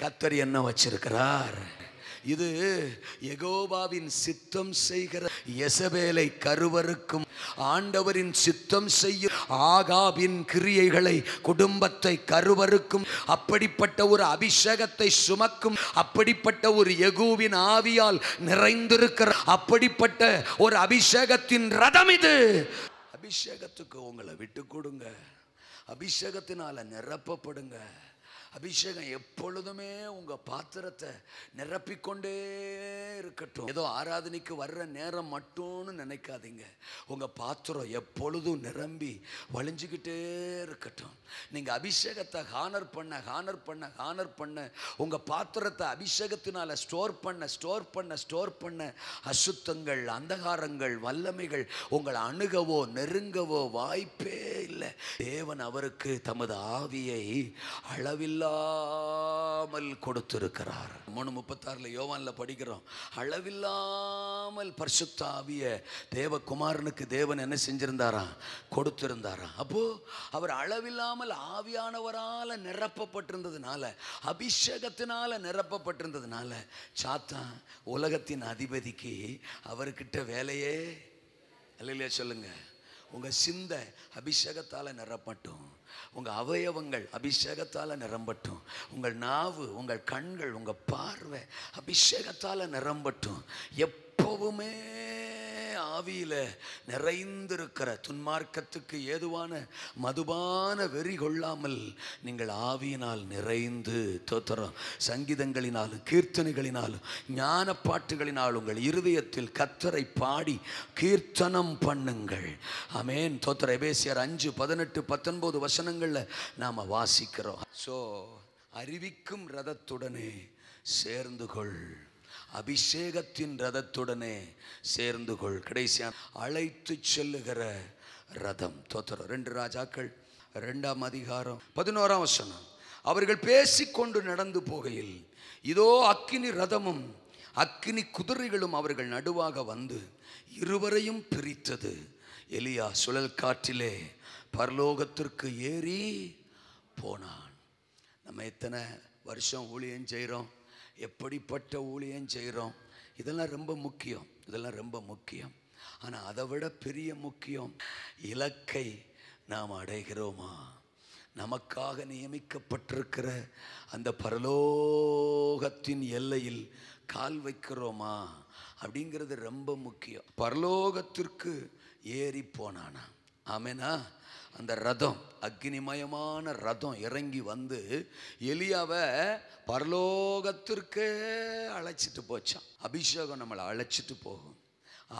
கர்த்தர் என்ன வச்சிருக்கிறார்? இது யெகோவாவின் சித்தம் செய்கிற யெசபேலை கருவறுக்கும், ஆண்டவரின் சித்தம் செய்யும் ஆகாபின் கிரியைகளை, குடும்பத்தை கருவறுக்கும், அப்படிப்பட்ட ஒரு அபிஷேகத்தை சுமக்கும், அப்படிப்பட்ட ஒரு யெகூவின் ஆவியால் நிறைந்திருக்கிற அப்படிப்பட்ட ஒரு அபிஷேகத்தின் ரதம் இது. அபிஷேகத்துக்கு உங்களை விட்டு கொடுங்க. அபிஷேகத்தினால நிரப்பப்படுங்க. அபிஷேகம் எப்பொழுதுமே உங்க பாத்திரத்தை நிரப்பிக்கொண்டே இருக்கட்டும். ஏதோ ஆராதனைக்கு வர்ற நேரம் மட்டும்னு நினைக்காதீங்க. உங்க பாத்திரம் எப்பொழுதும் நிரம்பி வழிஞ்சுக்கிட்டே இருக்கட்டும். நீங்க அபிஷேகத்தை ஹானர் பண்ண உங்க பாத்திரத்தை அபிஷேகத்தினால ஸ்டோர் பண்ண அசுத்தங்கள், அந்தகாரங்கள், வல்லமைகள் உங்களை அணுகவோ நெருங்கவோ வாய்ப்பே இல்லை. தேவன் அவருக்கு தமது ஆவியை அளவில்லாமல் கொடுத்திருக்கிறார். 3:36 யோவான்ல படிக்கிறோம், அளவில்லாமல் பரிசுத்த ஆவியை தேவகுமாரனுக்கு தேவன் என்ன செஞ்சிருந்தாராம்? கொடுத்திருந்தாராம். அப்போ அவர் அளவில்லாமல் ஆவியானவரால் நிரப்பப்பட்டிருந்ததுனால, அபிஷேகத்தினால நிரப்பப்பட்டிருந்ததுனால, சாத்தான் உலகத்தின் அதிபதிக்கு அவர்கிட்ட வேலையே இல்லையா? சொல்லுங்க. உங்க சிந்தை அபிஷேகத்தால நிரப்பட்டும். உங்க அவயவங்கள் அபிஷேகத்தால நிரம்பட்டும். உங்கள் நாவு, உங்கள் கண்கள், உங்க பார்வை அபிஷேகத்தால நிரம்பட்டும். எப்பவுமே ஆவியில நிறைந்திருக்கிற துன்மார்க்கத்துக்கு ஏதுவான மதுபான வெறி கொள்ளாமல் நீங்கள் ஆவியினால் நிறைந்து தோத்திரம் சங்கீதங்களினாலும் கீர்த்தனைகளினாலும் ஞான பாட்டுகளினால் உங்கள் இருதயத்தில் கர்த்தரை பாடி கீர்த்தனம் பண்ணுங்கள். ஆமென். தோத்திரம். எபேசியர் 5:18-19 வசனங்கள்ல நாம வாசிக்கிறோம். சோ அறிவிக்கும் ரதத்துடனே சேர்ந்து கொள், அபிஷேகத்தின் ரதத்துடனே சேர்ந்து கொள். கடைசியா அழைத்து செல்லுகிற ரதம். தோத்திரம். 2 ராஜாக்கள் 2ஆம் அதிகாரம் 11ஆம் வசனம். அவர்கள் பேசிக்கொண்டு நடந்து போகையில் இதோ அக்கினி ரதமும் அக்கினி குதிரைகளும் அவர்கள் நடுவாக வந்து இருவரையும் பிரித்தது. எலியா சுழல் காற்றிலே பரலோகத்திற்கு ஏறி போனான். நம்ம எத்தனை வருஷம் ஊழியம் செய்கிறோம், எப்படிப்பட்ட ஊழியம் செய்கிறோம், இதெல்லாம் ரொம்ப முக்கியம். ஆனால் அதை விட பெரிய முக்கியம், இலக்கை நாம் அடைகிறோமா? நமக்காக நியமிக்கப்பட்டிருக்கிற அந்த பரலோகத்தின் எல்லையில் கால் வைக்கிறோமா அப்படிங்கிறது ரொம்ப முக்கியம். பரலோகத்திற்கு ஏறி போனானா. ஆமேனா. அந்த ரதம், அக்னிமயமான ரதம் இறங்கி வந்து எலியாவை பரலோகத்திற்கே அழைச்சிட்டு போச்சான். அபிஷேகம் நம்மளை அழைச்சிட்டு போகும்.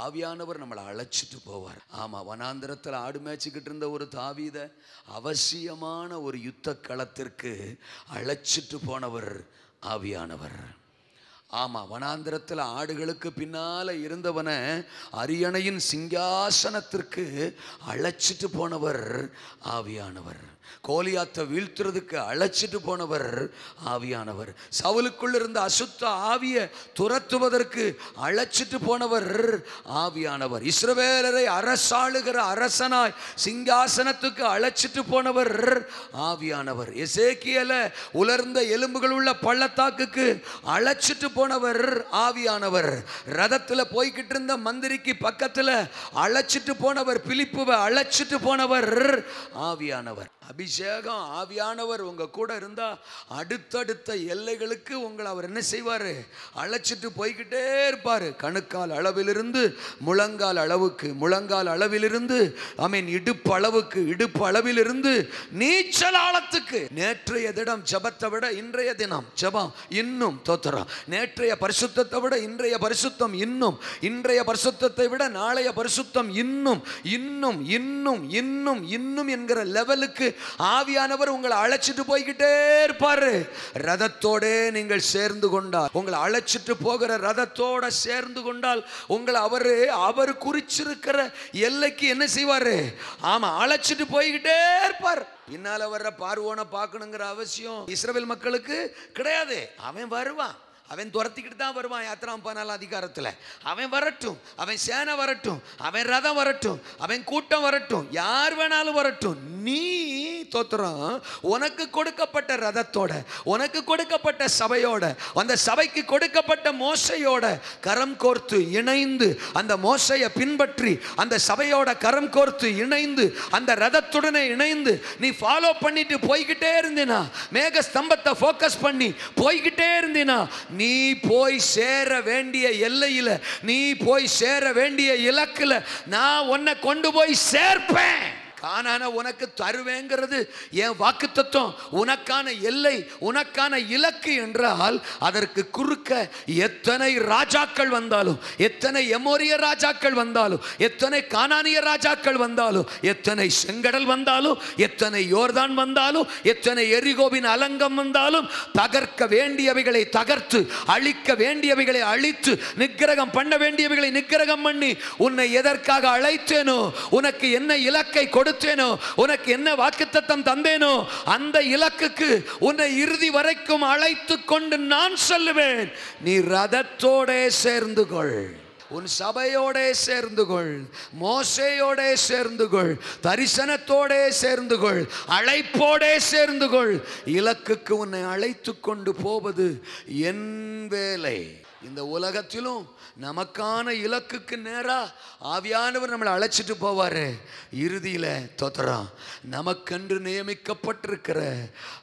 ஆவியானவர் நம்மளை அழைச்சிட்டு போவார். ஆமாம். வனாந்திரத்தில் ஆடு மேய்ச்சிக்கிட்டு இருந்த ஒரு தாவீதை அவசியமான ஒரு யுத்த களத்திற்கு அழைச்சிட்டு போனவர் ஆவியானவர். ஆமாம். வனாந்திரத்தில் ஆடுகளுக்கு பின்னால் இருந்தவனை அரியணையின் சிங்காசனத்திற்கு அழைச்சிட்டு போனவர் ஆவியானவர். கோலியாத்தை வீழ்த்துறதுக்கு அழைச்சிட்டு போனவர் ஆவியானவர். சவுலுக்குள் இருந்த அசுத்த ஆவியை துரத்துவதற்கு அழைச்சிட்டு போனவர் ஆவியானவர். இஸ்ரவேலரை அரசாளுகிற அரசனாய் சிங்காசனத்துக்கு அழைச்சிட்டு போனவர் ஆவியானவர். எசேக்கியேலை உலர்ந்த எலும்புகள் உள்ள பள்ளத்தாக்குக்கு அழைச்சிட்டு போனவர் ஆவியானவர். ரதத்தில் போய்கிட்டு இருந்த மந்திரிக்கு பக்கத்தில் அழைச்சிட்டு போனவர், பிலிப்புவை அழைச்சிட்டு போனவர் ஆவியானவர். அபிஷேகம் ஆவியானவர் உங்க கூட இருந்தா அடுத்தடுத்த எல்லைகளுக்கு உங்களை அவர் என்ன செய்வாரு? அழைச்சிட்டு போய்கிட்டே இருப்பாரு. கணுக்கால் அளவிலிருந்து முழங்கால் அளவுக்கு, முழங்கால் அளவிலிருந்து இடுப்பு அளவுக்கு, இடுப்பு அளவிலிருந்து நீச்சல் ஆழத்துக்கு. நேற்றைய தினம் ஜபத்தை விட இன்றைய தினம் ஜபம் இன்னும் தோத்திரம். நேற்றைய பரிசுத்தத்தை விட இன்றைய பரிசுத்தம் இன்னும், இன்றைய பரிசுத்தத்தை விட நாளைய பரிசுத்தம் இன்னும் இன்னும் இன்னும் இன்னும் இன்னும் என்கிற லெவலுக்கு ஆவியானவர் உங்களை அழைச்சிட்டு போய்கிட்டே இருப்பாரு. ரதத்தோட நீங்கள் சேர்ந்து கொண்டால், உங்களை அழைச்சிட்டு போகிற ரதத்தோட சேர்ந்து கொண்டால் உங்களை அவர் குறிச்சிருக்கிற எல்லைக்கு என்ன செய்வாரு? ஆமா, அழைச்சிட்டு போய்கிட்டே இருப்பார். பின்னால வர்ற பார்வோனை பார்க்கணுங்கிற அவசியம் இஸ்ரவேல் மக்களுக்கு கிடையாது. அவன் வருவான், அவன் துரத்திக்கிட்டு தான் வருவான். யாத்திராம் 14 அதிகாரத்தில் அவன் வரட்டும், அவன் சேனை வரட்டும், அவன் ரதம் வரட்டும், அவன் கூட்டம் வரட்டும், யார் வேணாலும் வரட்டும். நீ தோத்திரம் உனக்கு கொடுக்கப்பட்ட ரதத்தோட, உனக்கு கொடுக்கப்பட்ட சபையோட, அந்த சபைக்கு கொடுக்கப்பட்ட மோசையோட கரம் கோர்த்து இணைந்து, அந்த மோசையை பின்பற்றி அந்த சபையோட கரம் கோர்த்து இணைந்து, அந்த ரதத்துடனே இணைந்து நீ ஃபாலோ பண்ணிட்டு போய்கிட்டே இருந்தினா, மேக ஸ்தம்பத்தை ஃபோக்கஸ் பண்ணி போய்கிட்டே இருந்தினா, நீ போய் சேர வேண்டிய எல்லையில, நீ போய் சேர வேண்டிய இலக்குல நான் உன்னை கொண்டு போய் சேர்ப்பேன். கானான உனக்கு தருவேங்கிறது என் வாக்குத்தத்தம். உனக்கான எல்லை, உனக்கான இலக்கு என்றால் அதற்கு குறுக்க எத்தனை ராஜாக்கள் வந்தாலும், எத்தனை எமோரிய ராஜாக்கள் வந்தாலும், எத்தனை கானானிய ராஜாக்கள் வந்தாலும், எத்தனை செங்கடல் வந்தாலும், எத்தனை யோர்தான் வந்தாலும், எத்தனை எரிகோவின் அலங்கம் வந்தாலும், தகர்க்க வேண்டியவைகளை தகர்த்து, அழிக்க வேண்டியவைகளை அழித்து, நிக்கிரகம் பண்ண வேண்டியவைகளை நிக்கிரகம் பண்ணி, உன்னை எதற்காக அழைத்தேனோ, உனக்கு என்ன இலக்கை கொடுத்தேனோ, உனக்கு என்ன வாக்குத்தத்தம் தந்தேனோ, அந்த இலக்குக்கு உன்னை இறுதி வரைக்கும் அழைத்து கொண்டு நான் சொல்லுவேன். நீ ரதத்தோட சேர்ந்து கொள், உன் சபையோட சேர்ந்து கொள், மோசையோட சேர்ந்து கொள், தரிசனத்தோட சேர்ந்து கொள், அழைப்போட சேர்ந்து கொள். இலக்குக்கு உன்னை அழைத்து கொண்டு போவது என் வேலை. இந்த உலகத்திலும் நமக்கான இலக்குக்கு நேரா ஆவியானவர் நம்மளை அழைச்சிட்டு போவாரு. இறுதியில தோத்திரம் நமக்கென்று நியமிக்கப்பட்டிருக்கிற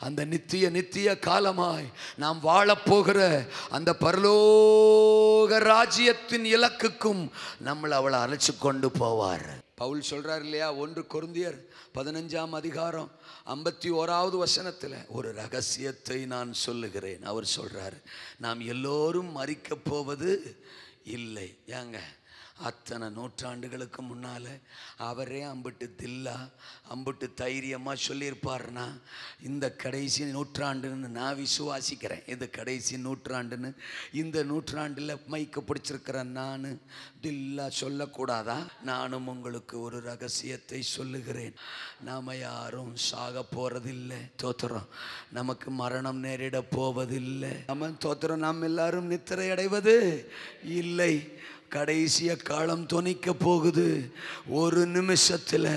அந்த நித்திய காலமாய் நாம் வாழப்போகிற அந்த பரலோக ராஜ்யத்தின் இலக்குக்கும் நம்மளை அவளை அழைச்சு கொண்டு போவார். பவுல் சொல்றார் இல்லையா, 1 கொரிந்தியர் 15 அதிகாரம் 51வது வசனத்தில், ஒரு ரகசியத்தை நான் சொல்லுகிறேன். அவர் சொல்றார், நாம் எல்லோரும் மரிக்க போவது இல்லை. ஏங்க, அத்தனை நூற்றாண்டுகளுக்கு முன்னால் அவரே அம்பிட்டு தில்லா அம்பிட்டு தைரியமாக சொல்லியிருப்பார்னா, இந்த கடைசி நூற்றாண்டுன்னு நான் விசுவாசிக்கிறேன். இது கடைசி நூற்றாண்டுன்னு இந்த நூற்றாண்டில் மைக்க பிடிச்சிருக்கிற நான் தில்லா சொல்லக்கூடாதா? நானும் உங்களுக்கு ஒரு ரகசியத்தை சொல்லுகிறேன். நாம் யாரும் சாக போகிறதில்லை. தோத்திரம் நமக்கு மரணம் நேரிட போவதில்லை. நம்ம தோத்திரம் நாம் எல்லாரும் நித்திரை அடைவது இல்லை. கடைசிய காலம் தொனிக்க போகுது. ஒரு நிமிஷத்தில்,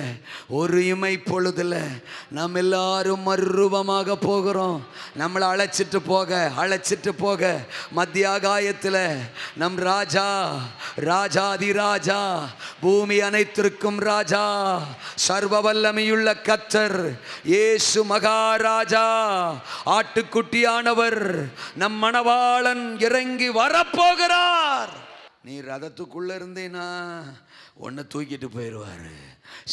ஒரு இமை பொழுதுல நாம் எல்லாரும் மறுரூபமாக போகிறோம். நம்மளை அழைச்சிட்டு போக மத்தியாகாயத்தில் நம் ராஜா, ராஜாதி ராஜா, பூமி அனைத்திற்கும் ராஜா, சர்வ வல்லமையுள்ள கர்த்தர் இயேசு மகாராஜா, ஆட்டுக்குட்டியானவர், நம் மணவாளன் இறங்கி வரப்போகிறார். நீ ரதத்துக்குள்ள இருந்தேனா உன்னை தூக்கிட்டு போயிடுவாரு.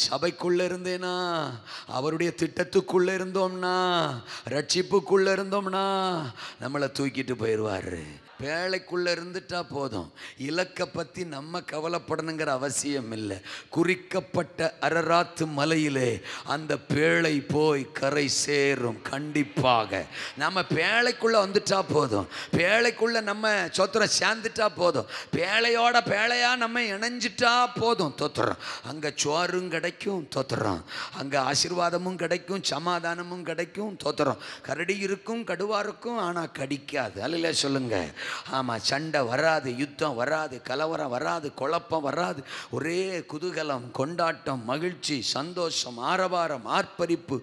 சபைக்குள்ள இருந்தேனா, அவருடைய திட்டத்துக்குள்ள இருந்தோம்னா, ரட்சிப்புக்குள்ள இருந்தோம்னா நம்மளை தூக்கிட்டு போயிடுவாரு. பேழைக்குள்ள இருந்துட்டா போதும். இலக்கை பற்றி நம்ம கவலைப்படணுங்கிற அவசியம் இல்லை. குறிக்கப்பட்ட அரராத்து மலையிலே அந்த பேழை போய் கரை சேரும். கண்டிப்பாக நம்ம பேழைக்குள்ள வந்துட்டா போதும். பேழைக்குள்ள நம்ம சோத்திரம் சேர்ந்துட்டா போதும். பேழையா நம்ம இணைஞ்சிட்டா போதும். தோத்திரம் அங்கே சோறும் கிடைக்கும். தோத்திரம் அங்கே ஆசீர்வாதமும் கிடைக்கும், சமாதானமும் கிடைக்கும். தோத்திரம் கரடி இருக்கும், கடுவா இருக்கும், ஆனால் கடிக்காது. அல்ல சொல்லுங்க. ஆமாம், சண்டை வராது, யுத்தம் வராது, கலவரம் வராது, குழப்பம் வராது. ஒரே குதூகலம், கொண்டாட்டம், மகிழ்ச்சி, சந்தோஷம், ஆரவாரம், ஆர்ப்பரிப்பு.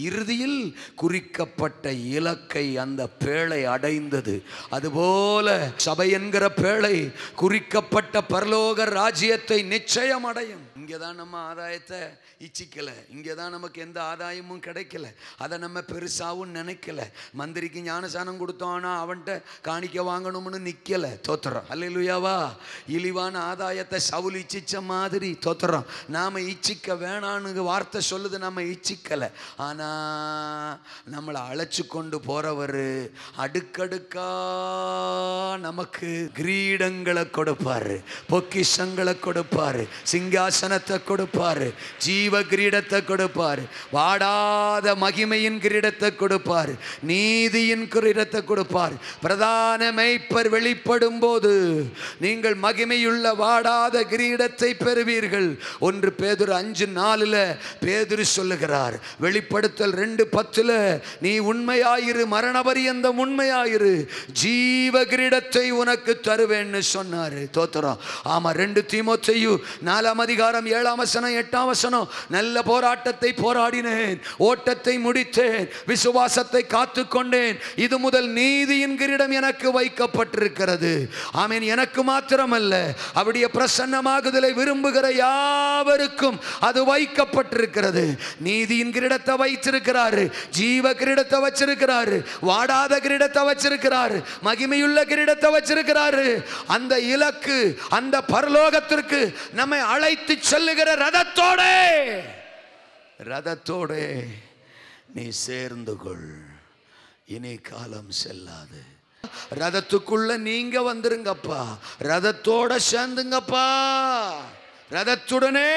இறுதியில் குறிக்கப்பட்ட இலக்கை அந்த பேழை அடைந்தது. அதுபோல சபை என்கிற பேழை குறிக்கப்பட்ட பரலோக ராஜ்யத்தை நிச்சயம் அடையும். இங்கே தான் நம்ம ஆதாயத்தை இச்சிக்கலை, இங்கே தான் நமக்கு எந்த ஆதாயமும் கிடைக்கல, அதை நம்ம பெருசாகவும் நினைக்கல. மந்திரிக்கு ஞானசானம் கொடுத்தோன்னா அவன்கிட்ட காணிக்க வாங்கணும்னு நிற்கலை. தோத்திரம் அல்லேலூயாவா. இழிவான ஆதாயத்தை சவுல் இச்சிச்ச மாதிரி தோத்திரம் நாம் இச்சிக்க வேணான்னு வார்த்தை சொல்லுது. நம்ம இச்சிக்கலை. ஆனால் நம்மளை அழைச்சி கொண்டு போகிறவர் அடுக்கடுக்கா நமக்கு கிரீடங்களை கொடுப்பார், பொக்கிஷங்களை கொடுப்பார், சிங்காசன சிங்காசனத்தை கொடுப்பாரு, ஜீவ கிரீடத்தை கொடுப்பாரு, வாடாத மகிமையின் கிரீடத்தை கொடுப்பாரு, நீதியின் கிரீடத்தை கொடுப்பார். பிரதான மேய்ப்பர் வெளிப்படும் போது நீங்கள் மகிமையுள்ள வாடாத கிரீடத்தை பெறுவீர்கள். 1 பேதுரு 5:4 பேதுரு சொல்லுகிறார். வெளிப்படுத்தல் 2:10 நீ உண்மையாயிரு, மரண பரியந்தம் உண்மையாயிரு, ஜீவ கிரீடத்தை உனக்கு தருவேன்னு சொன்னாரு. தோத்திரம். ஆமா, 2 தீமோத்தேயு 4:7 நல்ல போராட்டத்தை போராடினேன், ஓட்டத்தை முடித்தேன், விசுவாசத்தை காத்து கொண்டேன், இது முதல் நீதியின் கிரீடம் எனக்கு வைக்கப்பட்டிருக்கிறது. ஆமென். எனக்கு மாத்திரமல்ல, அவருடைய பிரசன்னமாகுதலை விரும்புகிற யாவருக்கும் அது வைக்கப்பட்டிருக்கிறது. நீதியின் கிரீடத்தை வைத்திருக்கிறாரு, ஜீவ கிரீடத்தை வச்சிருக்கிறாரு, வாடாத கிரீடத்தை வச்சிருக்கிறாரு, மகிமையுள்ள கிரீடத்தை வச்சிருக்கிறாரு. அந்த இலக்கு, அந்த பரலோகத்திற்கு நம்மை அழைத்து செல்லுகிற ரதத்தோட நீ சேர்ந்து கொள். இனி காலம் செல்லாது. ரதத்துக்குள்ள நீங்க வந்துருங்கப்பா, ரதத்தோட சேர்ந்துங்கப்பா, ரதத்துடனே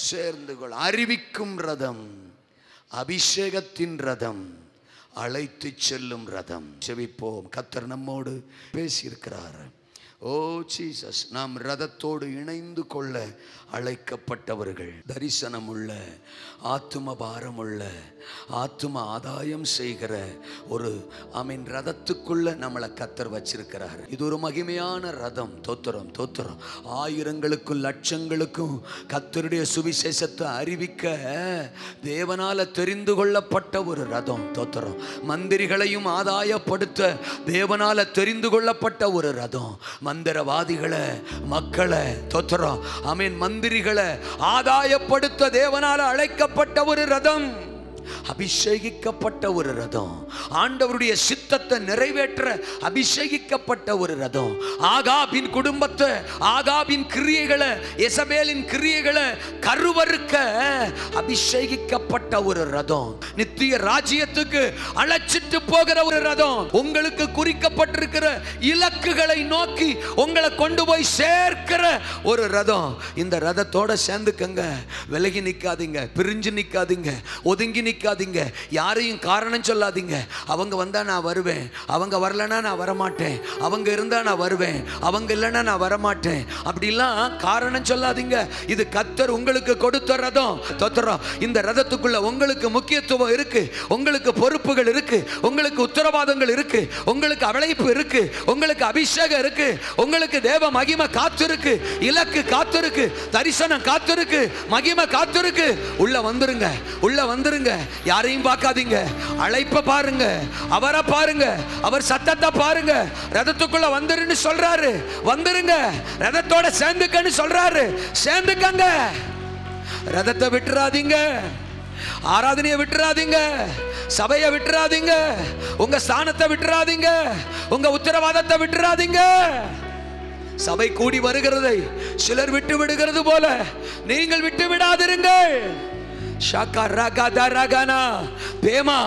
சேர்ந்து கொள். அறிவிக்கும் ரதம், அபிஷேகத்தின் ரதம், அழைத்து செல்லும் ரதம். செவிப்போம். கர்த்தர் நம்மோடு பேசியிருக்கிறார். ஓ ஜீசஸ், நாம் ரதத்தோடு இணைந்து கொள்ள அழைக்கப்பட்டவர்கள். தரிசனமுள்ள, ஆத்தும பாரமுள்ள, ஆத்தும ஆதாயம் செய்கிற ஒரு ரதத்துக்குள்ள நம்மளை கர்த்தர் வச்சிருக்கிறார். இது ஒரு மகிமையான ரதம். தோத்திரம், தோத்திரம். ஆயிரங்களுக்கும் லட்சங்களுக்கும் கர்த்தருடைய சுவிசேஷத்தை அறிவிக்க தேவனால தெரிந்து கொள்ளப்பட்ட ஒரு ரதம். தோத்திரம். மந்திரிகளையும் ஆதாயப்படுத்த தேவனால தெரிந்து கொள்ளப்பட்ட ஒரு ரதம். மந்திரவாதிகளை, மக்களை, தோத்திரம், ஆமென், மந்திரிகளை ஆதாயப்படுத்த தேவனால அழைக்கப்பட்ட ஒரு ரதம். அபிஷேகிக்கப்பட்ட ஒரு ரதம். ஆண்டவருடைய சித்தத்தை நிறைவேற்ற அபிஷேகிக்கப்பட்ட ஒரு ரதம். ஆகாபின் குடும்பத்தை, ஆகாபின் கிரியைகளை, எசபேலின் கிரியைகளை கருவறுக்க அபிஷேகிக்கப்பட்ட ஒரு ரதம். நித்திய ராஜ்யத்துக்கு அழைச்சிட்டு போகிற ஒரு ரதம். உங்களுக்கு குறிக்கப்பட்டிருக்கிற இலக்குகளை நோக்கி உங்களை கொண்டு போய் சேர்க்கிற ஒரு ரதம். இந்த ரதத்தோட சேர்ந்துக்கங்க. விலகி நிக்காதீங்க, பிரிஞ்சு நிக்காதீங்க, ஒதுங்கி நிக்காதீங்க, யாரையும் காரணம் சொல்லாதீங்க. அவங்க வந்தா நான் வருவேன், அவங்க வரலனா நான் வரமாட்டேன், அவங்க இருந்தா நான் வருவேன், அவங்க இல்லைன்னா நான் வரமாட்டேன், அப்படிலாம் காரணம் சொல்லாதீங்க. இது கர்த்தர் உங்களுக்கு கொடுத்த ரதம். தோத்திரம். இந்த ரதத்துக்குள்ள உங்களுக்கு முக்கியத்துவம் இருக்கு, உங்களுக்கு பொறுப்புகள் இருக்கு, உங்களுக்கு உத்தரவாதங்கள் இருக்கு, உங்களுக்கு அழைப்பு இருக்கு, உங்களுக்கு அபிஷேகம் இருக்கு, உங்களுக்கு தேவ மகிமை காத்திருக்கு, இலக்கு காத்திருக்கு, தரிசனம் காத்திருக்கு, மகிமை காத்திருக்கு. உள்ள வந்துருங்க, உள்ள வந்துருங்க. யாரையும் பார்க்காதீங்க, அழைப்ப பாருங்க, அவரை பாருங்க, அவர் சத்தத்தை பாருங்க. ரதத்துக்குள்ள வந்துருன்னு சொல்றாரு, வந்துருங்க. ரதத்தோட சேர்ந்துக்கன்னு சொல்றாரு, சேர்ந்துக்கங்க. ரதத்தை விட்டுறாதீங்க, ஆராதனையை விட்டுறாதீங்க, சபையை விட்டுறாதீங்க, உங்க ஸ்தானத்தை விட்டுறாதீங்க, உங்க உத்தரவாதத்தை விட்டுறாதீங்க. சபை கூடி வருகிறதை சிலர் விட்டு விடுகிறது போல நீங்கள் விட்டு விடாதிருங்கள். பேமா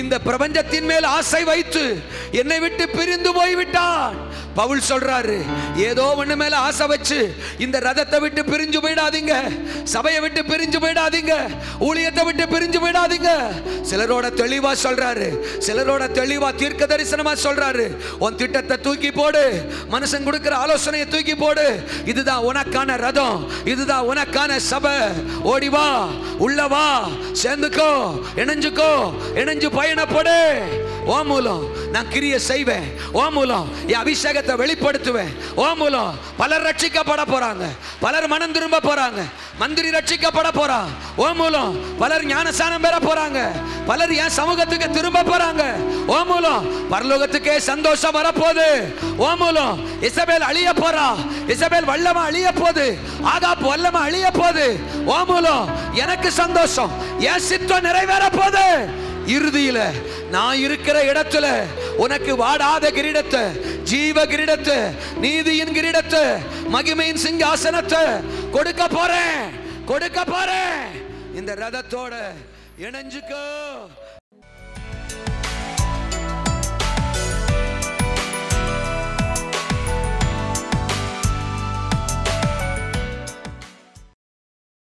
இந்த பிரபஞ்சத்தின் மேல் ஆசை வைத்து என்னை விட்டு பிரிந்து போய்விட்டான். பவுல் சொல்றாரு, ஏதோ ஒண்ணு மேல ஆசை வச்சு இந்த ரதத்தை விட்டு பிரிஞ்சு போயிடாதீங்க, சபையை விட்டு பிரிஞ்சு போயிடாதீங்க, ஊழியத்தை விட்டு பிரிஞ்சு போயிடாதீங்க. சிலரோட தெளிவா சொல்றாரு, சிலரோட தெளிவா தீர்க்க தரிசனமா சொல்றாரு, உன் திட்டத்தை தூக்கி போடு, மனுஷன் கொடுக்கிற ஆலோசனையை தூக்கி போடு, இதுதான் உனக்கான ரதம், இதுதான் உனக்கான சபை, ஓடிவா, உள்ளவா, சேர்ந்துக்கோ, இணைஞ்சுக்கோ, இணைஞ்சு பயணப்படு. ஓ மூலம் நான் கிரியை செய்வேன், ஓ மூலம் என் அபிஷேகத்தை வெளிப்படுத்துவேன், ஓ மூலம் பலர் ரட்சிக்கப்பட போறாங்க, பலர் மனம் திரும்ப போறாங்க, மந்திரி ரட்சிக்கப்பட போறான், ஓ மூலம் பலர் ஞானஸ்நானம் பெற போறாங்க, பலர் என் சமூகத்துக்கு திரும்ப போறாங்க, ஓ மூலம் பரலோகத்துக்கே சந்தோஷம் வரப்போகுது, ஓ மூலம் இசபேல் அழிய போறா, இசபேல் வல்லமா அழிய போகுது, ஆகாப் வல்லமா அழிய போகுது, ஓ மூலம் எனக்கு சந்தோஷம், என் சித்தம் நிறைவேற போகுது. இறுதியில நான் இருக்கிற இடத்துல உனக்கு வாடாத கிரீடத்தை, ஜீவ கிரீடத்தை, நீதியின் கிரீடத்தை, மகிமையின் சிங்காசனத்தை கொடுக்க போறேன், கொடுக்க போறேன். இந்த ரதத்தோட இணைஞ்சுக்கோ,